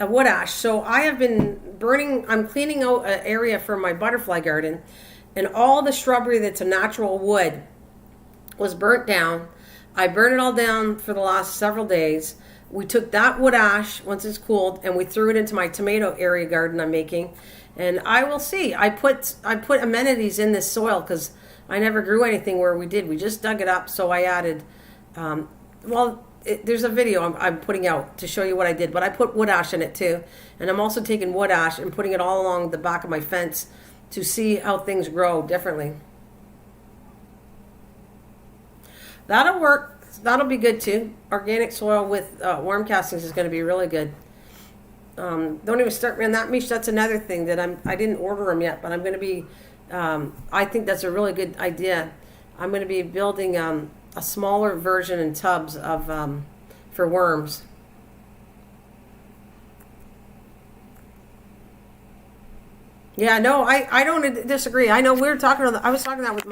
wood ash. So I have been I'm cleaning out an area for my butterfly garden, and all the shrubbery that's a natural wood was burnt down. I burned it all down for the last several days. We took that wood ash once it's cooled, and we threw it into my tomato area garden I'm making. And I will see. I put amenities in this soil because I never grew anything where we did. We just dug it up. So I added, there's a video I'm putting out to show you what I did. But I put wood ash in it too. And I'm also taking wood ash and putting it all along the back of my fence to see how things grow differently. That'll work. That'll be good too. Organic soil with worm castings is going to be really good. Don't even start on that, Mish. That's another thing that I didn't order them yet, but I'm going to be. I think that's a really good idea. I'm going to be building a smaller version in tubs of for worms. Yeah, no, I don't disagree. I know I was talking that with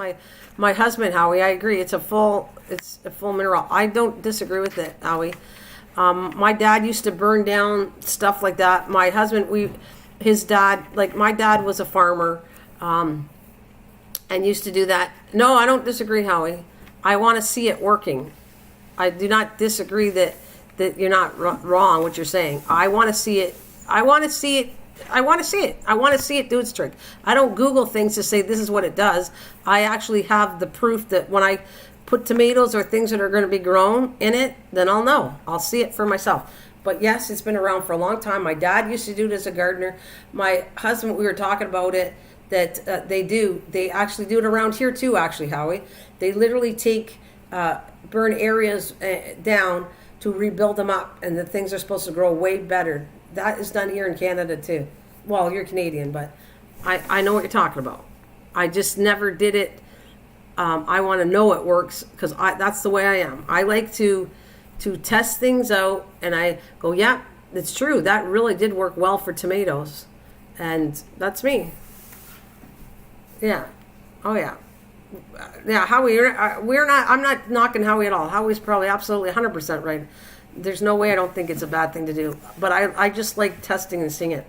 my husband, Howie. I agree. It's a full mineral. I don't disagree with it, Howie. My dad used to burn down stuff like that. My husband, my dad was a farmer, and used to do that. No, I don't disagree, Howie. I want to see it working. I do not disagree that you're not wrong what you're saying. I want to see it. I want to see it. I want to see it do its trick. I don't Google things to say this is what it does. I actually have the proof that when I put tomatoes or things that are going to be grown in it, then I'll know. I'll see it for myself. But yes, it's been around for a long time. My dad used to do it as a gardener. My husband, we were talking about it, that they actually do it around here too, actually, Howie. They literally take, burn areas down to rebuild them up, and the things are supposed to grow way better. That is done here in Canada too. Well, you're Canadian, but I know what you're talking about. I just never did it. I want to know it works because that's the way I am. I like to test things out, and I go, yeah, it's true. That really did work well for tomatoes, and that's me. Yeah. Oh yeah. Yeah, Howie, I'm not knocking Howie at all. Howie's probably absolutely 100% right. There's no way I don't think it's a bad thing to do. But I just like testing and seeing it.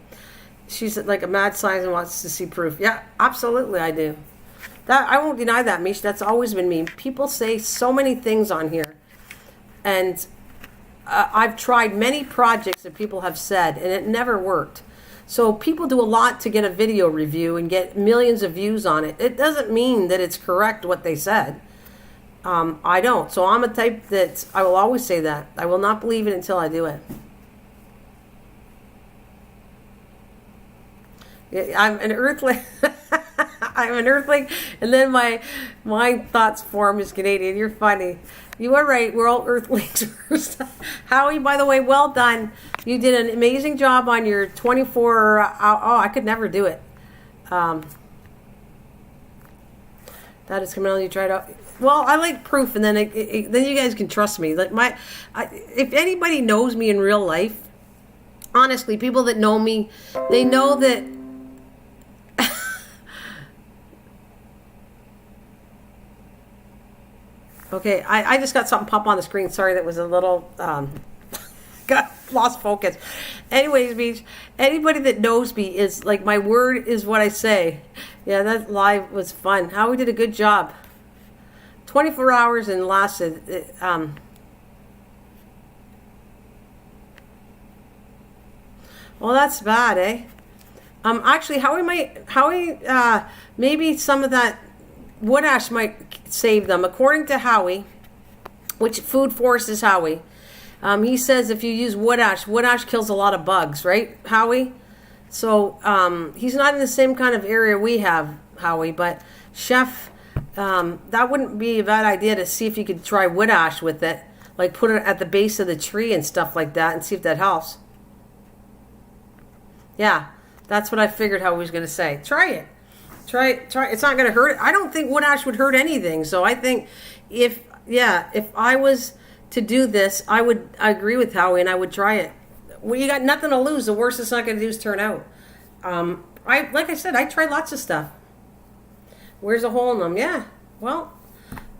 She's like a mad scientist and wants to see proof. Yeah, absolutely I do. That I won't deny that, Mish. That's always been me. People say so many things on here. And I've tried many projects that people have said, and it never worked. So people do a lot to get a video review and get millions of views on it. It doesn't mean that it's correct what they said. I don't. So I'm a type that I will always say that. I will not believe it until I do it. I'm an earthling. I'm an earthling, and then my thoughts form is Canadian. You're funny. You are right. We're all earthlings. Howie, by the way, well done. You did an amazing job on your 24 hour. Oh, I could never do it. That is coming on. You tried out. Well, I like proof, and then then you guys can trust me. Like if anybody knows me in real life, honestly, people that know me, they know that. Okay, I just got something pop on the screen. Sorry, that was a little got lost focus. Anyways, Beach, anybody that knows me is like my word is what I say. Yeah, that live was fun. Howie did a good job. 24 hours and lasted. Well, that's bad, eh? Actually, Howie, maybe some of that wood ash might save them. According to Howie, which Food Forest is Howie, he says if you use wood ash kills a lot of bugs, right, Howie? So he's not in the same kind of area we have, Howie, but Chef, that wouldn't be a bad idea to see if you could try wood ash with it. Like put it at the base of the tree and stuff like that and see if that helps. Yeah, that's what I figured how he was going to say. Try it. Try it. It's not going to hurt. I don't think wood ash would hurt anything. So I think if I was to do this, I agree with Howie and I would try it. Well, you got nothing to lose. The worst it's not going to do is turn out. Like I said, I tried lots of stuff. Where's a hole in them? Yeah. Well,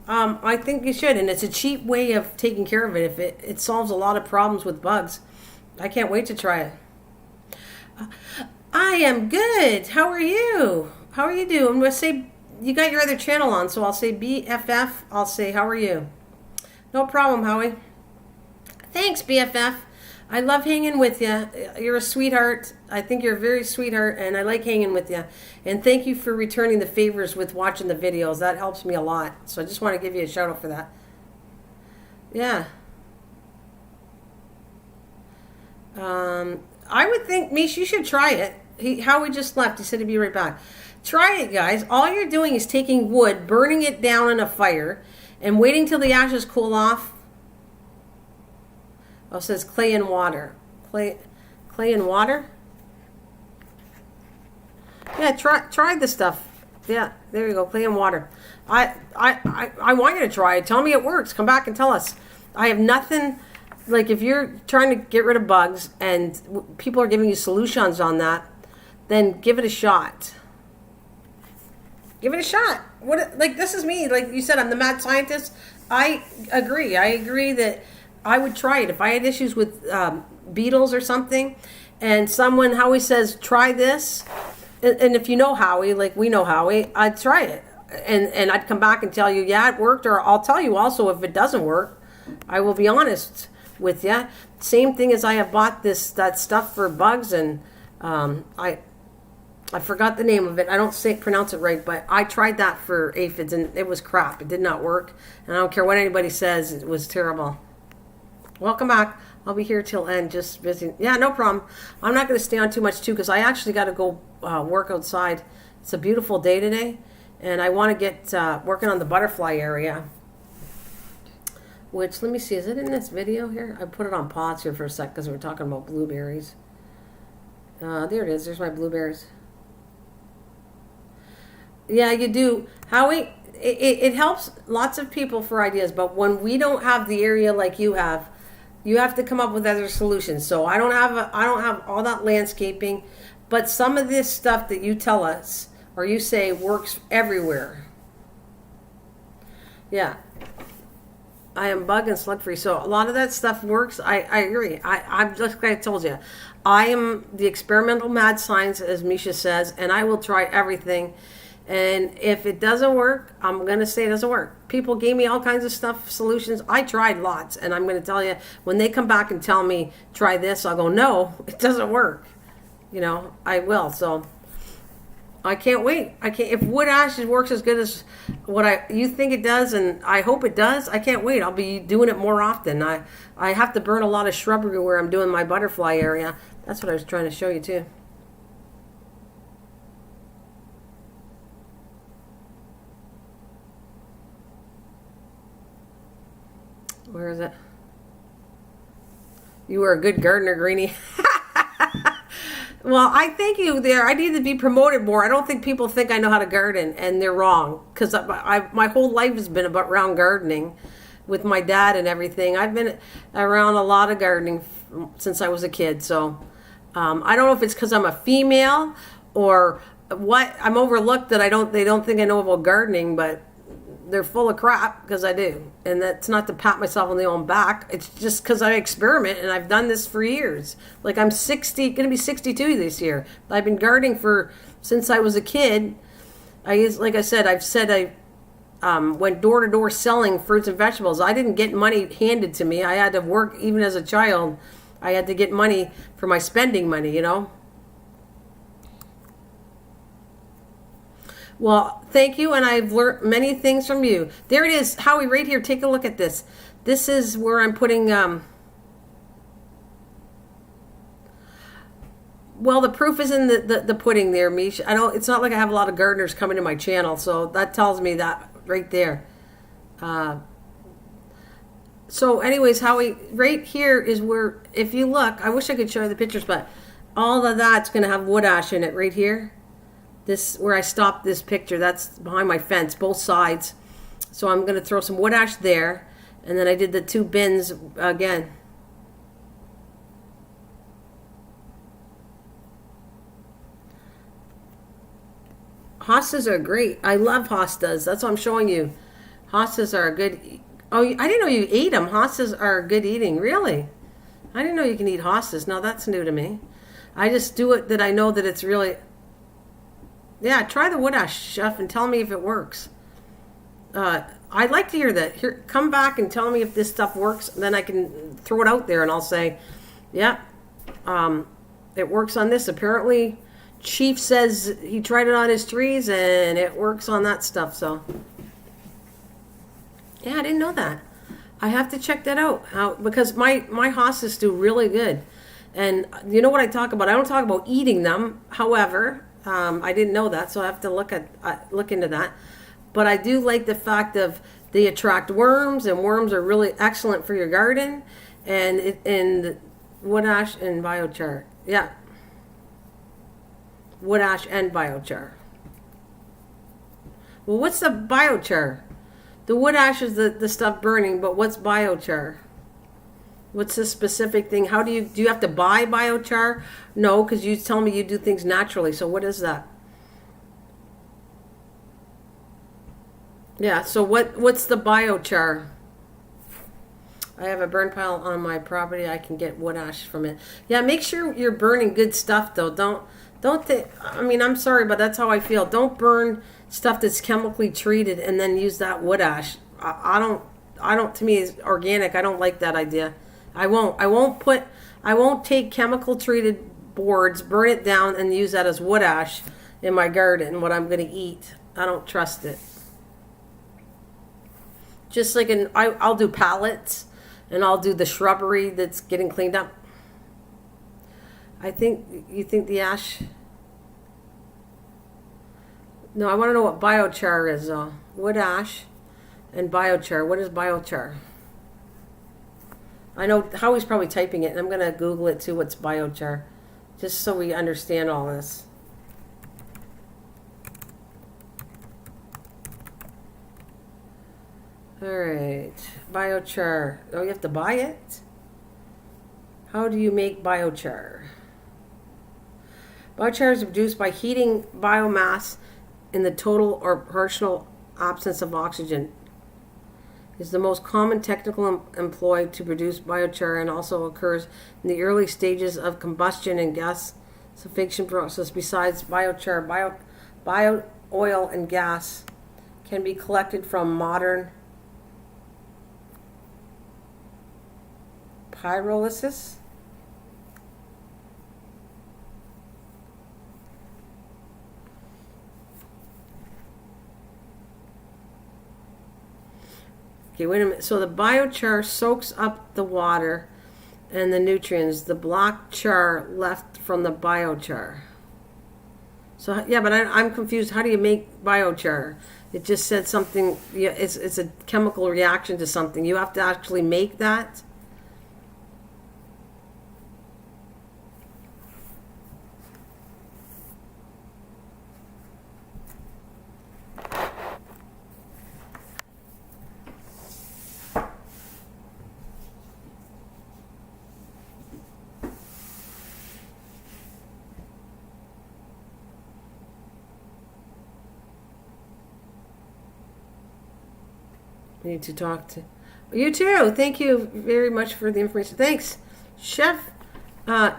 I think you should, and it's a cheap way of taking care of it. If it solves a lot of problems with bugs. I can't wait to try it. I am good. How are you? How are you doing? I'm going to say, you got your other channel on, so I'll say BFF. I'll say, how are you? No problem, Howie. Thanks, BFF. I love hanging with you. You're a sweetheart. I think you're a very sweetheart, and I like hanging with you. And thank you for returning the favors with watching the videos. That helps me a lot. So I just want to give you a shout out for that. Yeah. I would think, Mish, you should try it. Howie just left. He said he'd be right back. Try it, guys. All you're doing is taking wood, burning it down in a fire, and waiting till the ashes cool off. Oh, it says clay and water. Clay and water? Yeah, try the stuff. Yeah, there you go. Clay and water. I want you to try it. Tell me it works. Come back and tell us. I have nothing. Like if you're trying to get rid of bugs and people are giving you solutions on that, then give it a shot. Give it a shot. Like this is me. Like you said, I'm the mad scientist. I agree. I agree that I would try it. If I had issues with beetles or something, and Howie says, try this, and if you know Howie, like we know Howie, I'd try it. And I'd come back and tell you, yeah, it worked, or I'll tell you also if it doesn't work. I will be honest with you. Same thing as I have bought that stuff for bugs, and I forgot the name of it. I don't pronounce it right, but I tried that for aphids, and it was crap. It did not work, and I don't care what anybody says. It was terrible. Welcome back. I'll be here till end, just visiting. Yeah, no problem. I'm not going to stay on too much, too, because I actually got to go work outside. It's a beautiful day today, and I want to get working on the butterfly area, which, let me see, is it in this video here? I put it on pause here for a sec because we're talking about blueberries. There it is. There's my blueberries. Yeah, you do. Howie, it helps lots of people for ideas, but when we don't have the area like you have to come up with other solutions. So I don't have all that landscaping, but some of this stuff that you tell us or you say works everywhere. Yeah. I am bug and slug free. So a lot of that stuff works. I agree. I'm just like I told you. I am the experimental mad science, as Misha says, and I will try everything. And if it doesn't work, I'm going to say it doesn't work. People gave me all kinds of stuff, solutions. I tried lots. And I'm going to tell you, when they come back and tell me, try this, I'll go, no, it doesn't work. You know, I will. So I can't wait. If wood ash works as good as what you think it does, and I hope it does, I can't wait. I'll be doing it more often. I have to burn a lot of shrubbery where I'm doing my butterfly area. That's what I was trying to show you, too. Where is it? You were a good gardener, Greenie. Well, I thank you there. I need to be promoted more. I don't think people think I know how to garden, and they're wrong. Because my whole life has been around gardening with my dad and everything. I've been around a lot of gardening since I was a kid. So I don't know if it's because I'm a female or what. I'm overlooked that they don't think I know about gardening, but they're full of crap because I do. And that's not to pat myself on the own back. It's just because I experiment, and I've done this for years. Like I'm 60, going to be 62 this year. I've been gardening since I was a kid. Like I said, I went door to door selling fruits and vegetables. I didn't get money handed to me. I had to work, even as a child. I had to get money for my spending money, you know. Well, thank you, and I've learned many things from you. There it is, Howie, right here. Take a look at this. This is where I'm putting Well, the proof is in the pudding there, Mish. I don't. It's not like I have a lot of gardeners coming to my channel, so that tells me that right there. So, anyways, Howie, right here is where, if you look, I wish I could show you the pictures, but all of that's going to have wood ash in it right here. This, where I stopped this picture, that's behind my fence, both sides. So I'm going to throw some wood ash there, and then I did the 2 bins again. Hostas are great. I love hostas. That's what I'm showing you. Hostas are a good. Oh, I didn't know you ate them. Hostas are good eating. Really? I didn't know you can eat hostas. No, that's new to me. I just do it that I know that it's really. Yeah, try the wood ash, chef, and tell me if it works. I'd like to hear that. Here, come back and tell me if this stuff works. Then I can throw it out there and I'll say, yeah, it works on this. Apparently, Chief says he tried it on his trees and it works on that stuff. So, yeah, I didn't know that. I have to check that out because my hostas do really good. And you know what I talk about? I don't talk about eating them. However, I didn't know that, so I have to look into that. But I do like the fact of they attract worms, and worms are really excellent for your garden. And wood ash and biochar, yeah, wood ash and biochar. Well, what's the biochar? The wood ash is the stuff burning, but what's biochar? What's the specific thing? How do you have to buy biochar? No, because you tell me you do things naturally. So what is that? Yeah, so what's the biochar? I have a burn pile on my property. I can get wood ash from it. Yeah, make sure you're burning good stuff though. I mean, I'm sorry, but that's how I feel. Don't burn stuff that's chemically treated and then use that wood ash. I don't, to me, it's organic. I don't like that idea. I won't take chemical treated boards, burn it down and use that as wood ash in my garden, what I'm going to eat. I don't trust it. Just like I'll do pallets and I'll do the shrubbery that's getting cleaned up. You think the ash. No, I want to know what biochar is. Wood ash and biochar. What is biochar? I know Howie's probably typing it, and I'm going to Google it too, what's biochar, just so we understand all this. All right, biochar. Oh, you have to buy it? How do you make biochar? Biochar is produced by heating biomass in the total or partial absence of oxygen. Is the most common technical employed to produce biochar and also occurs in the early stages of combustion and gasification process. Besides biochar, bio oil and gas can be collected from modern pyrolysis. Okay, wait a minute. So the biochar soaks up the water and the nutrients, the black char left from the biochar. So yeah, but I'm confused. How do you make biochar? It just said something. Yeah, it's a chemical reaction to something. You have to actually make that. I need to talk to you too. Thank you very much for the information. Thanks, Chef.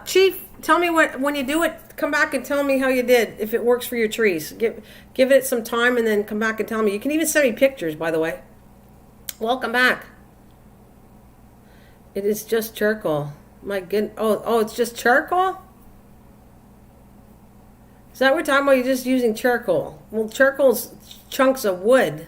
Chief, tell me when you do it. Come back and tell me how you did. If it works for your trees, give it some time and then come back and tell me. You can even send me pictures, by the way. Welcome back. It is just charcoal. My goodness. Oh, it's just charcoal. Is that what we're talking about? You're just using charcoal. Well, charcoal's chunks of wood.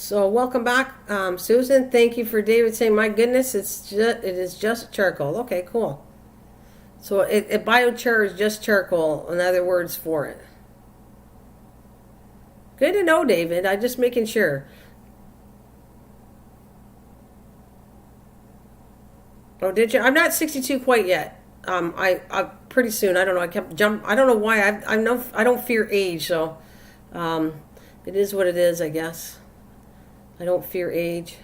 So welcome back, Susan. Thank you for David saying, my goodness, it is just charcoal. Okay, cool. So biochar is just charcoal, in other words for it. Good to know, David. I'm just making sure. Oh, did you? I'm not 62 quite yet. I pretty soon. I don't know. I kept I don't know why. I don't fear age, so it is what it is, I guess. I don't fear age.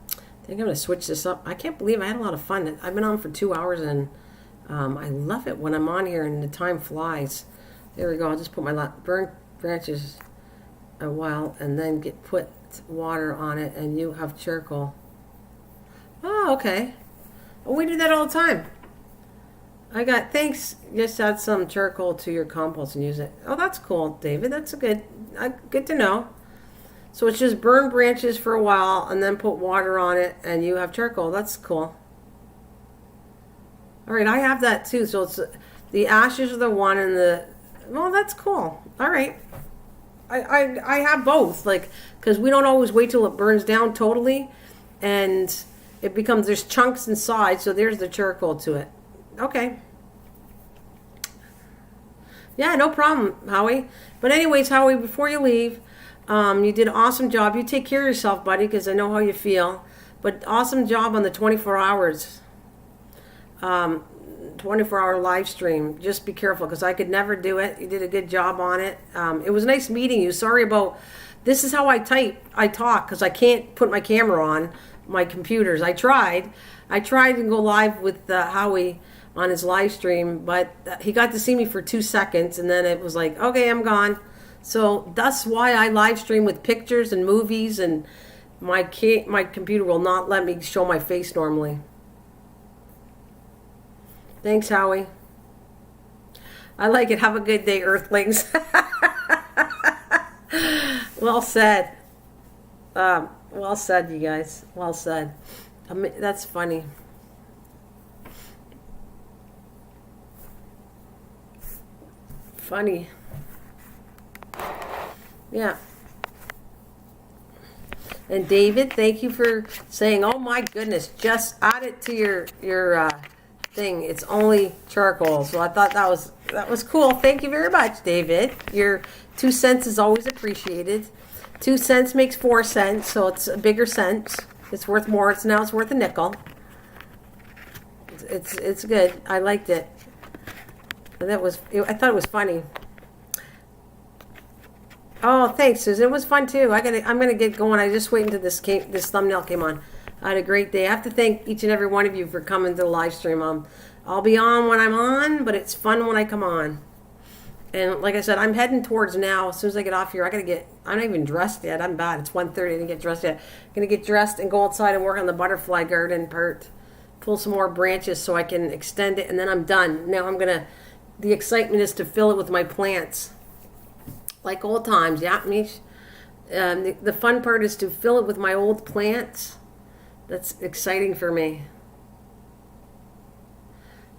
I think I'm going to switch this up. I can't believe I had a lot of fun. I've been on for 2 hours, and I love it when I'm on here and the time flies. There we go. I'll just put my burnt branches a while and then put water on it, and you have charcoal. Oh, okay. Well, we do that all the time. Thanks. Just add some charcoal to your compost and use it. Oh, that's cool, David. That's good to know. So it's just burn branches for a while and then put water on it and you have charcoal. That's cool. All right, I have that too. So it's the ashes are the one and well, that's cool. All right. I have both, because we don't always wait till it burns down totally and there's chunks inside. So there's the charcoal to it. Okay. Yeah, no problem, Howie. But anyways, Howie, before you leave, you did an awesome job. You take care of yourself, buddy, because I know how you feel. But awesome job on the 24 hours, 24-hour live stream. Just be careful, because I could never do it. You did a good job on it. It was nice meeting you. Sorry about, this is how I talk, because I can't put my camera on my computers. I tried to go live with Howie on his live stream, but he got to see me for 2 seconds, and then it was like, okay, I'm gone. So that's why I live stream with pictures and movies, and my computer will not let me show my face normally. Thanks, Howie. I like it. Have a good day, Earthlings. Well said. Well said, you guys. Well said. That's funny. Funny. Yeah. And David, thank you for saying, oh my goodness, just add it to your thing. It's only charcoal. So I thought that was cool. Thank you very much, David. Your 2 cents is always appreciated. 2 cents makes 4 cents, so it's a bigger cent. It's worth more. Now it's worth a nickel. It's good. I liked it. And I thought it was funny. Oh, thanks, Susan. It was fun too. I'm gonna get going. I just wait until this thumbnail came on. I had a great day. I have to thank each and every one of you for coming to the live stream. I'll be on when I'm on, but it's fun when I come on. And like I said, I'm heading towards now. As soon as I get off here, I'm not even dressed yet. I'm bad. It's 1:30. I didn't get dressed yet. I'm gonna get dressed and go outside and work on the butterfly garden part. Pull some more branches so I can extend it, and then I'm done. Now the excitement is to fill it with my plants. Like old times, yeah, Mish. The fun part is to fill it with my old plants. That's exciting for me.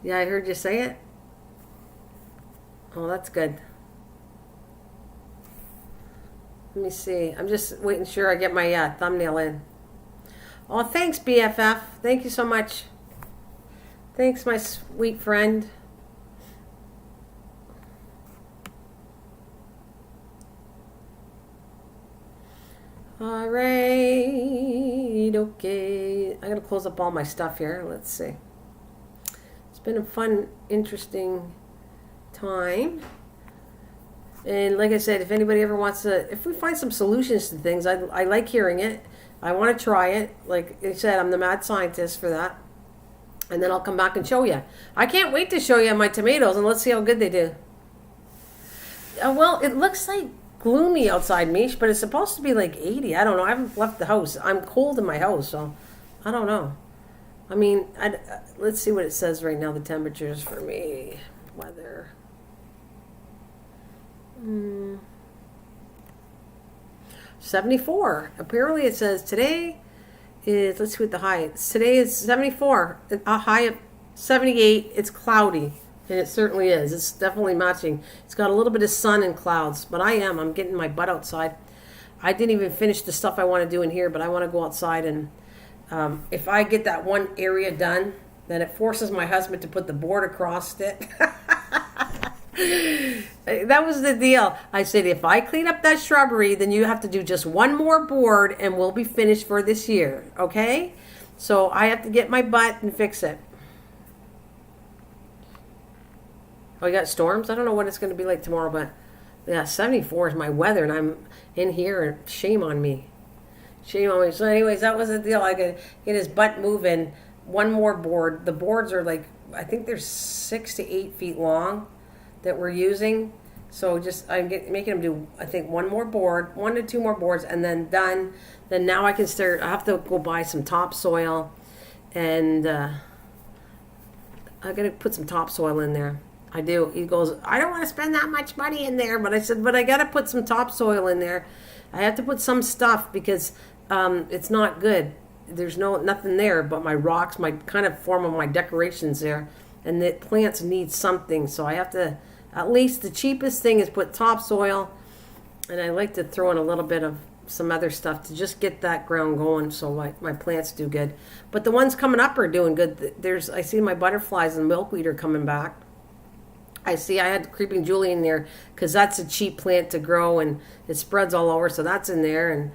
Yeah, I heard you say it. Oh, that's good. Let me see. I'm just waiting sure I get my thumbnail in. Oh, thanks, BFF. Thank you so much. Thanks, my sweet friend. All right, okay. I'm going to close up all my stuff here. Let's see. It's been a fun, interesting time. And like I said, if anybody ever wants if we find some solutions to things, I like hearing it. I want to try it. Like I said, I'm the mad scientist for that. And then I'll come back and show you. I can't wait to show you my tomatoes, and let's see how good they do. Well, it looks like gloomy outside, Mish, but it's supposed to be like 80. I don't know. I haven't left the house. I'm cold in my house, so I don't know. I mean, let's see what it says right now, the temperatures for me. Weather. 74. Apparently it says today is, let's see what the high is. Today is 74, a high of 78. It's cloudy, and it certainly is. It's definitely matching. It's got a little bit of sun and clouds, but I'm getting my butt outside. I didn't even finish the stuff I want to do in here, but I want to go outside, and if I get that one area done, then it forces my husband to put the board across it. That was the deal. I said, if I clean up that shrubbery, then you have to do just one more board and we'll be finished for this year. Okay? So I have to get my butt and fix it. Oh, you got storms? I don't know what it's going to be like tomorrow, but yeah, 74 is my weather, and I'm in here, and shame on me. Shame on me. So anyways, that was the deal. I could get his butt moving. One more board. The boards are like, I think they're 6 to 8 feet long that we're using. So just making him do, I think, one more board, 1 to 2 more boards, and then done. Then now I can start. I have to go buy some topsoil, and I got to put some topsoil in there. I do. He goes, I don't want to spend that much money in there, but I said, but I got to put some topsoil in there. I have to put some stuff because it's not good. There's nothing there but my rocks, my kind of form of my decorations there, and the plants need something. So I have to, at least the cheapest thing is put topsoil, and I like to throw in a little bit of some other stuff to just get that ground going so my plants do good. But the ones coming up are doing good. I see my butterflies and milkweed are coming back. I had creeping Julie in there because that's a cheap plant to grow and it spreads all over, so that's in there, and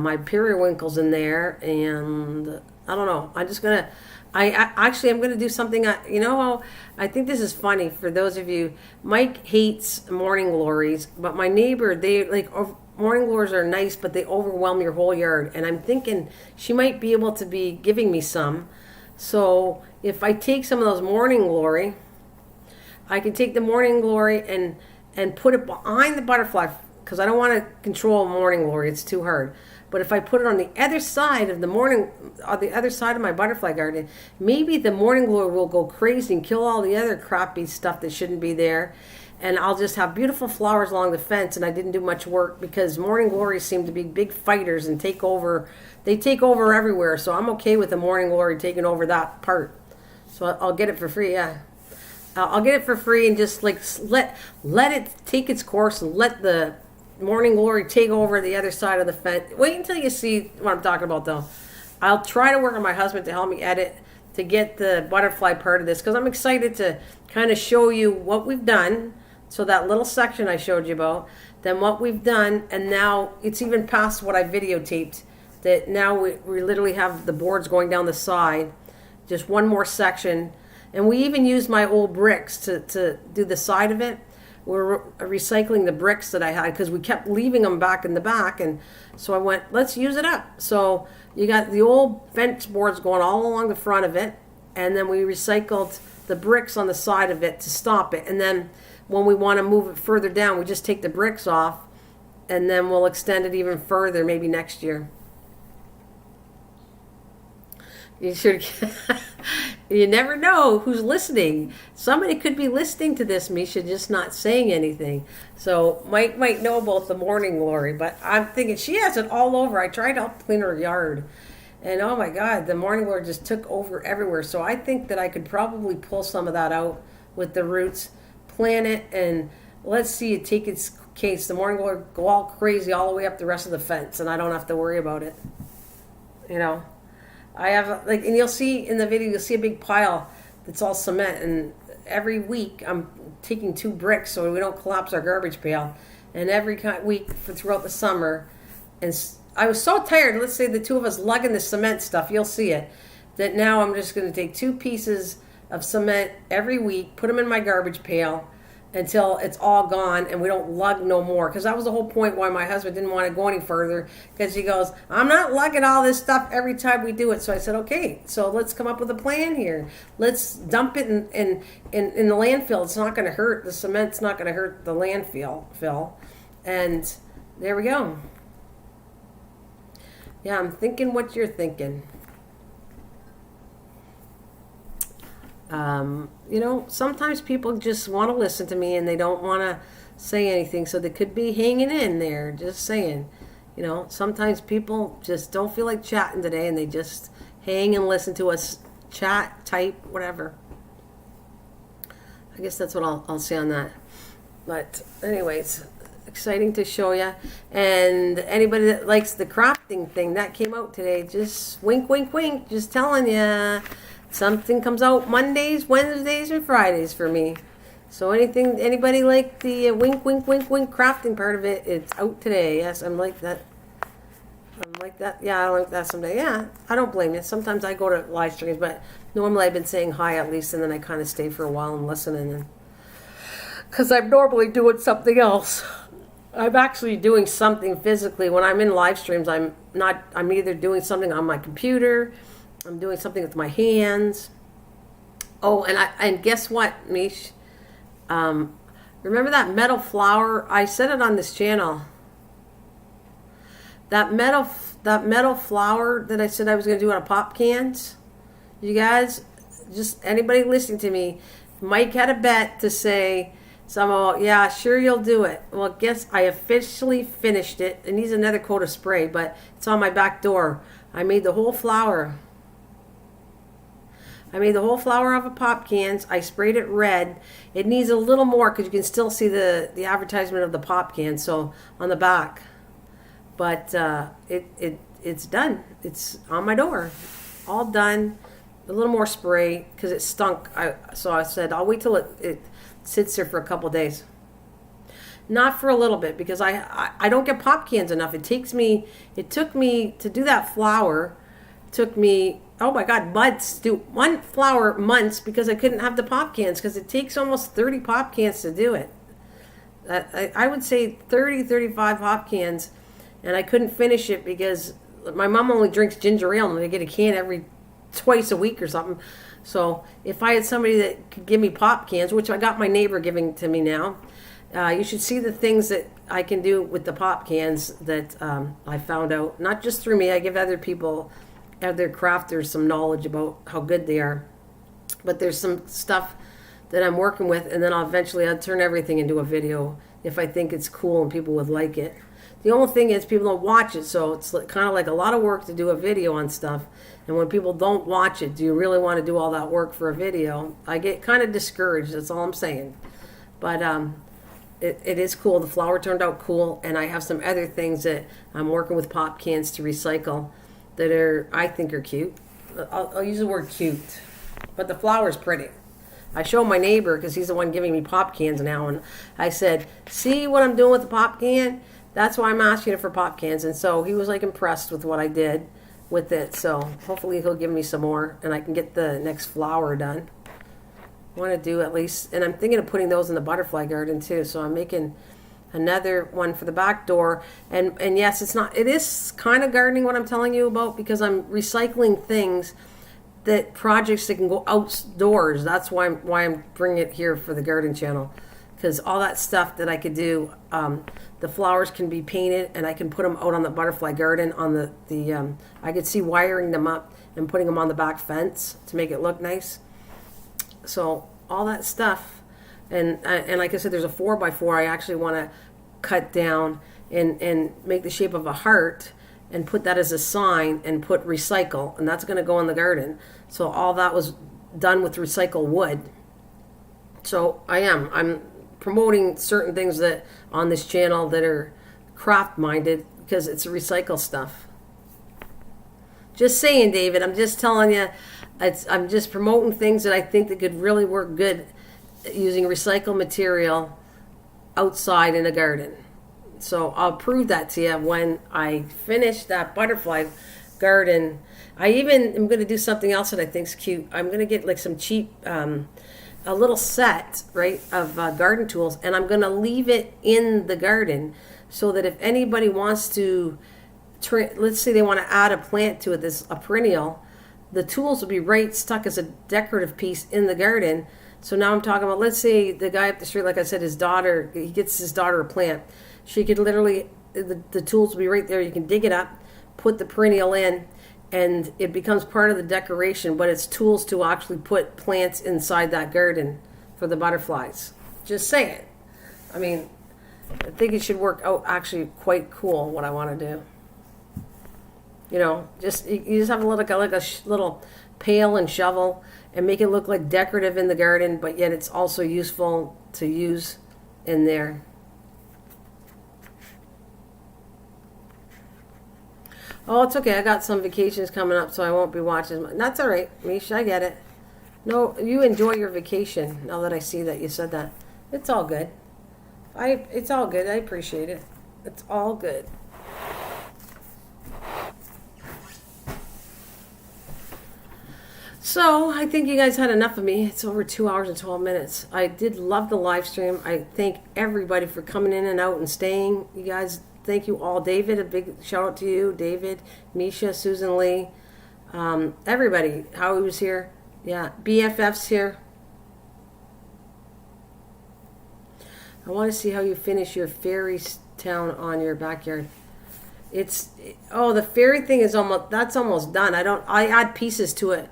my periwinkle's in there, and I don't know. I'm gonna do something. I think this is funny for those of you. Mike hates morning glories, but my neighbor, they like morning glories are nice, but they overwhelm your whole yard, and I'm thinking she might be able to be giving me some. So if I take some of those morning glory, I can take the morning glory and put it behind the butterfly, because I don't want to control morning glory. It's too hard. But if I put it on the other side of my butterfly garden, maybe the morning glory will go crazy and kill all the other crappy stuff that shouldn't be there. And I'll just have beautiful flowers along the fence, and I didn't do much work because morning glories seem to be big fighters and take over. They take over everywhere. So I'm okay with the morning glory taking over that part. So I'll get it for free, yeah. I'll get it for free and just like let it take its course and let the morning glory take over the other side of the fence. Wait until you see what I'm talking about, though. I'll try to work with my husband to help me edit to get the butterfly part of this, because I'm excited to kind of show you what we've done. So that little section I showed you about, then what we've done, and now it's even past what I videotaped, that now we literally have the boards going down the side, just one more section. And we even used my old bricks to do the side of it. We're recycling the bricks that I had because we kept leaving them back in the back. And so I went, let's use it up. So you got the old fence boards going all along the front of it. And then we recycled the bricks on the side of it to stop it. And then when we want to move it further down, we just take the bricks off. And then we'll extend it even further, maybe next year. You should. You never know who's listening. Somebody could be listening to this, Misha, just not saying anything. So Mike might know about the morning glory, but I'm thinking she has it all over. I tried to help clean her yard, and oh my God, the morning glory just took over everywhere. So I think that I could probably pull some of that out with the roots, plant it, and let's see it take its case. The morning glory go all crazy all the way up the rest of the fence, and I don't have to worry about it. I have and you'll see in the video, you'll see a big pile that's all cement, and every week I'm taking 2 bricks so we don't collapse our garbage pail, and every week throughout the summer, and I was so tired, let's say the 2 of us lugging the cement stuff, you'll see it, that now I'm just going to take 2 pieces of cement every week, put them in my garbage pail until it's all gone and we don't lug no more. Because that was the whole point why my husband didn't want to go any further, because he goes, I'm not lugging all this stuff every time we do it. So I said, okay, so let's come up with a plan here. Let's dump it in the landfill. It's not going to hurt. The cement's not going to hurt the landfill. And there we go. Yeah, I'm thinking what you're thinking. Sometimes people just want to listen to me and they don't want to say anything, so they could be hanging in there, just saying. You know, sometimes people just don't feel like chatting today and they just hang and listen to us chat, type, whatever. I guess that's what I'll say on that. But anyways, exciting to show you. And anybody that likes the crafting thing, that came out today. Just wink, wink, wink. Just telling you, something comes out Mondays, Wednesdays, and Fridays for me. So anybody like the wink, wink, wink, wink crafting part of it, it's out today. Yes, I'm like that. Yeah, I like that someday. Yeah, I don't blame you. Sometimes I go to live streams, but normally I've been saying hi at least, and then I kind of stay for a while and listening. Because I'm normally doing something else. I'm actually doing something physically. When I'm in live streams, I'm either doing something on my computer, I'm doing something with my hands. Oh, and guess what, Mish? Remember that metal flower? I said it on this channel. That metal flower that I said I was going to do out of pop cans. You guys, just anybody listening to me, Mike had a bet to say, somehow, yeah, sure you'll do it. Well, guess I officially finished it. It needs another coat of spray, but it's on my back door. I made the whole flower. Out of pop cans. I sprayed it red. It needs a little more because you can still see the advertisement of the pop can. So on the back. But it's done. It's on my door. All done. A little more spray because it stunk. So I said, I'll wait till it sits there for a couple days. Not for a little bit because I don't get pop cans enough. It took me to do that flower. Took me, oh my God, months. Do one flower months because I couldn't have the pop cans because it takes almost 30 pop cans to do it. I would say 30, 35 pop cans. And I couldn't finish it because my mom only drinks ginger ale and I get a can twice a week or something. So if I had somebody that could give me pop cans, which I got my neighbor giving to me now, you should see the things that I can do with the pop cans that I found out. Not just through me, I give other people, other crafters some knowledge about how good they are. But there's some stuff that I'm working with, and then I'll turn everything into a video if I think it's cool and people would like it. The only thing is people don't watch it, so it's kind of like a lot of work to do a video on stuff. And when people don't watch it, do you really want to do all that work for a video? I get kind of discouraged, that's all I'm saying. But it is cool. The flower turned out cool, and I have some other things that I'm working with pop cans to recycle that I think are cute. I'll use the word cute, but the flower's pretty. I showed my neighbor because he's the one giving me pop cans now, and I said, see what I'm doing with the pop can? That's why I'm asking it for pop cans. And so he was like impressed with what I did with it. So hopefully he'll give me some more and I can get the next flower done. I want to do at least, and I'm thinking of putting those in the butterfly garden too. So I'm making another one for the back door. And yes, it is kind of gardening what I'm telling you about because I'm recycling things projects that can go outdoors. That's why I'm bringing it here for the garden channel. Because all that stuff that I could do, the flowers can be painted and I can put them out on the butterfly garden on I could see wiring them up and putting them on the back fence to make it look nice. So all that stuff, and like I said, there's a 4x4 I actually want to cut down and make the shape of a heart and put that as a sign and put recycle, and that's going to go in the garden. So all that was done with recycled wood. So I'm promoting certain things that on this channel that are craft minded because it's recycle stuff. Just saying, David, I'm just telling you, I'm just promoting things that I think that could really work good using recycled material outside in a garden. So I'll prove that to you when I finish that butterfly garden. I even am going to do something else that I think is cute. I'm going to get like some cheap a little set, right, of garden tools, and I'm going to leave it in the garden so that if anybody wants to, let's say they want to add a plant to it, a perennial, the tools will be right stuck as a decorative piece in the garden. So now I'm talking about, let's say the guy up the street, like I said, he gets his daughter a plant. She could literally, the tools will be right there. You can dig it up, put the perennial in, and it becomes part of the decoration, but it's tools to actually put plants inside that garden for the butterflies. Just saying. I mean, I think it should work out actually quite cool, what I want to do. You know, just you just have a little, like a little pail and shovel and make it look like decorative in the garden, but yet it's also useful to use in there. Oh, it's okay. I got some vacations coming up, so I won't be watching. That's all right, Misha. I get it. No, you enjoy your vacation. Now that I see that you said that, it's all good. It's all good. I appreciate it. It's all good. So I think you guys had enough of me. It's over 2 hours and 12 minutes. I did love the live stream. I thank everybody for coming in and out and staying. You guys, thank you all. David, a big shout out to you. David, Misha, Susan Lee, everybody. Howie was here. Yeah, BFF's here. I want to see how you finish your fairy town on your backyard. The fairy thing is almost done. I add pieces to it.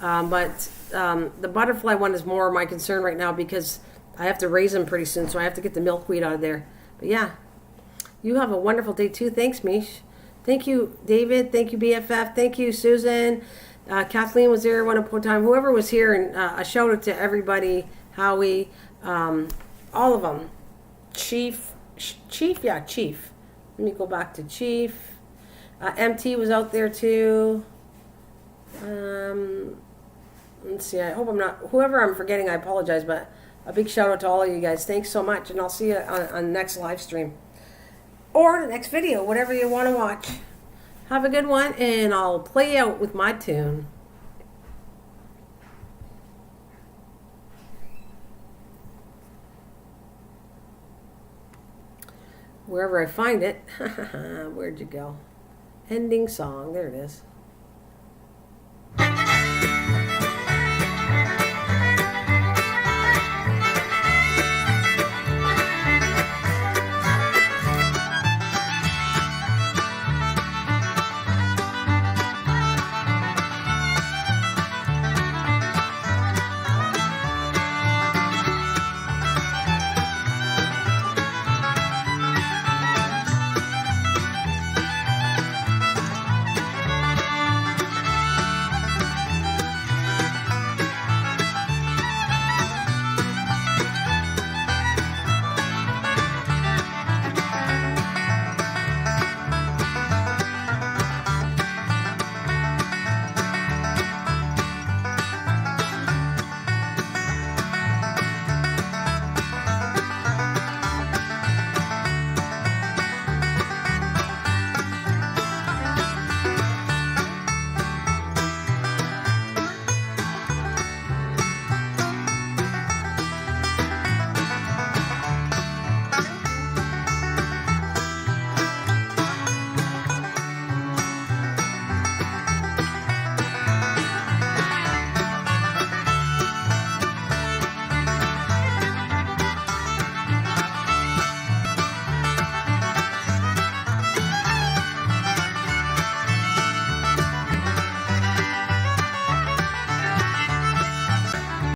But the butterfly one is more my concern right now because I have to raise them pretty soon, so I have to get the milkweed out of there. But yeah, you have a wonderful day too. Thanks, Mish. Thank you, David. Thank you, BFF. Thank you, Susan. Kathleen was there one upon a time. Whoever was here, and a shout out to everybody. Howie, all of them. Chief. Let me go back to Chief. MT was out there too. Let's see, I hope I'm not, whoever I'm forgetting, I apologize, but a big shout out to all of you guys. Thanks so much, and I'll see you on the next live stream. Or the next video, whatever you want to watch. Have a good one, and I'll play out with my tune. Wherever I find it. Where'd you go? Ending song, there it is.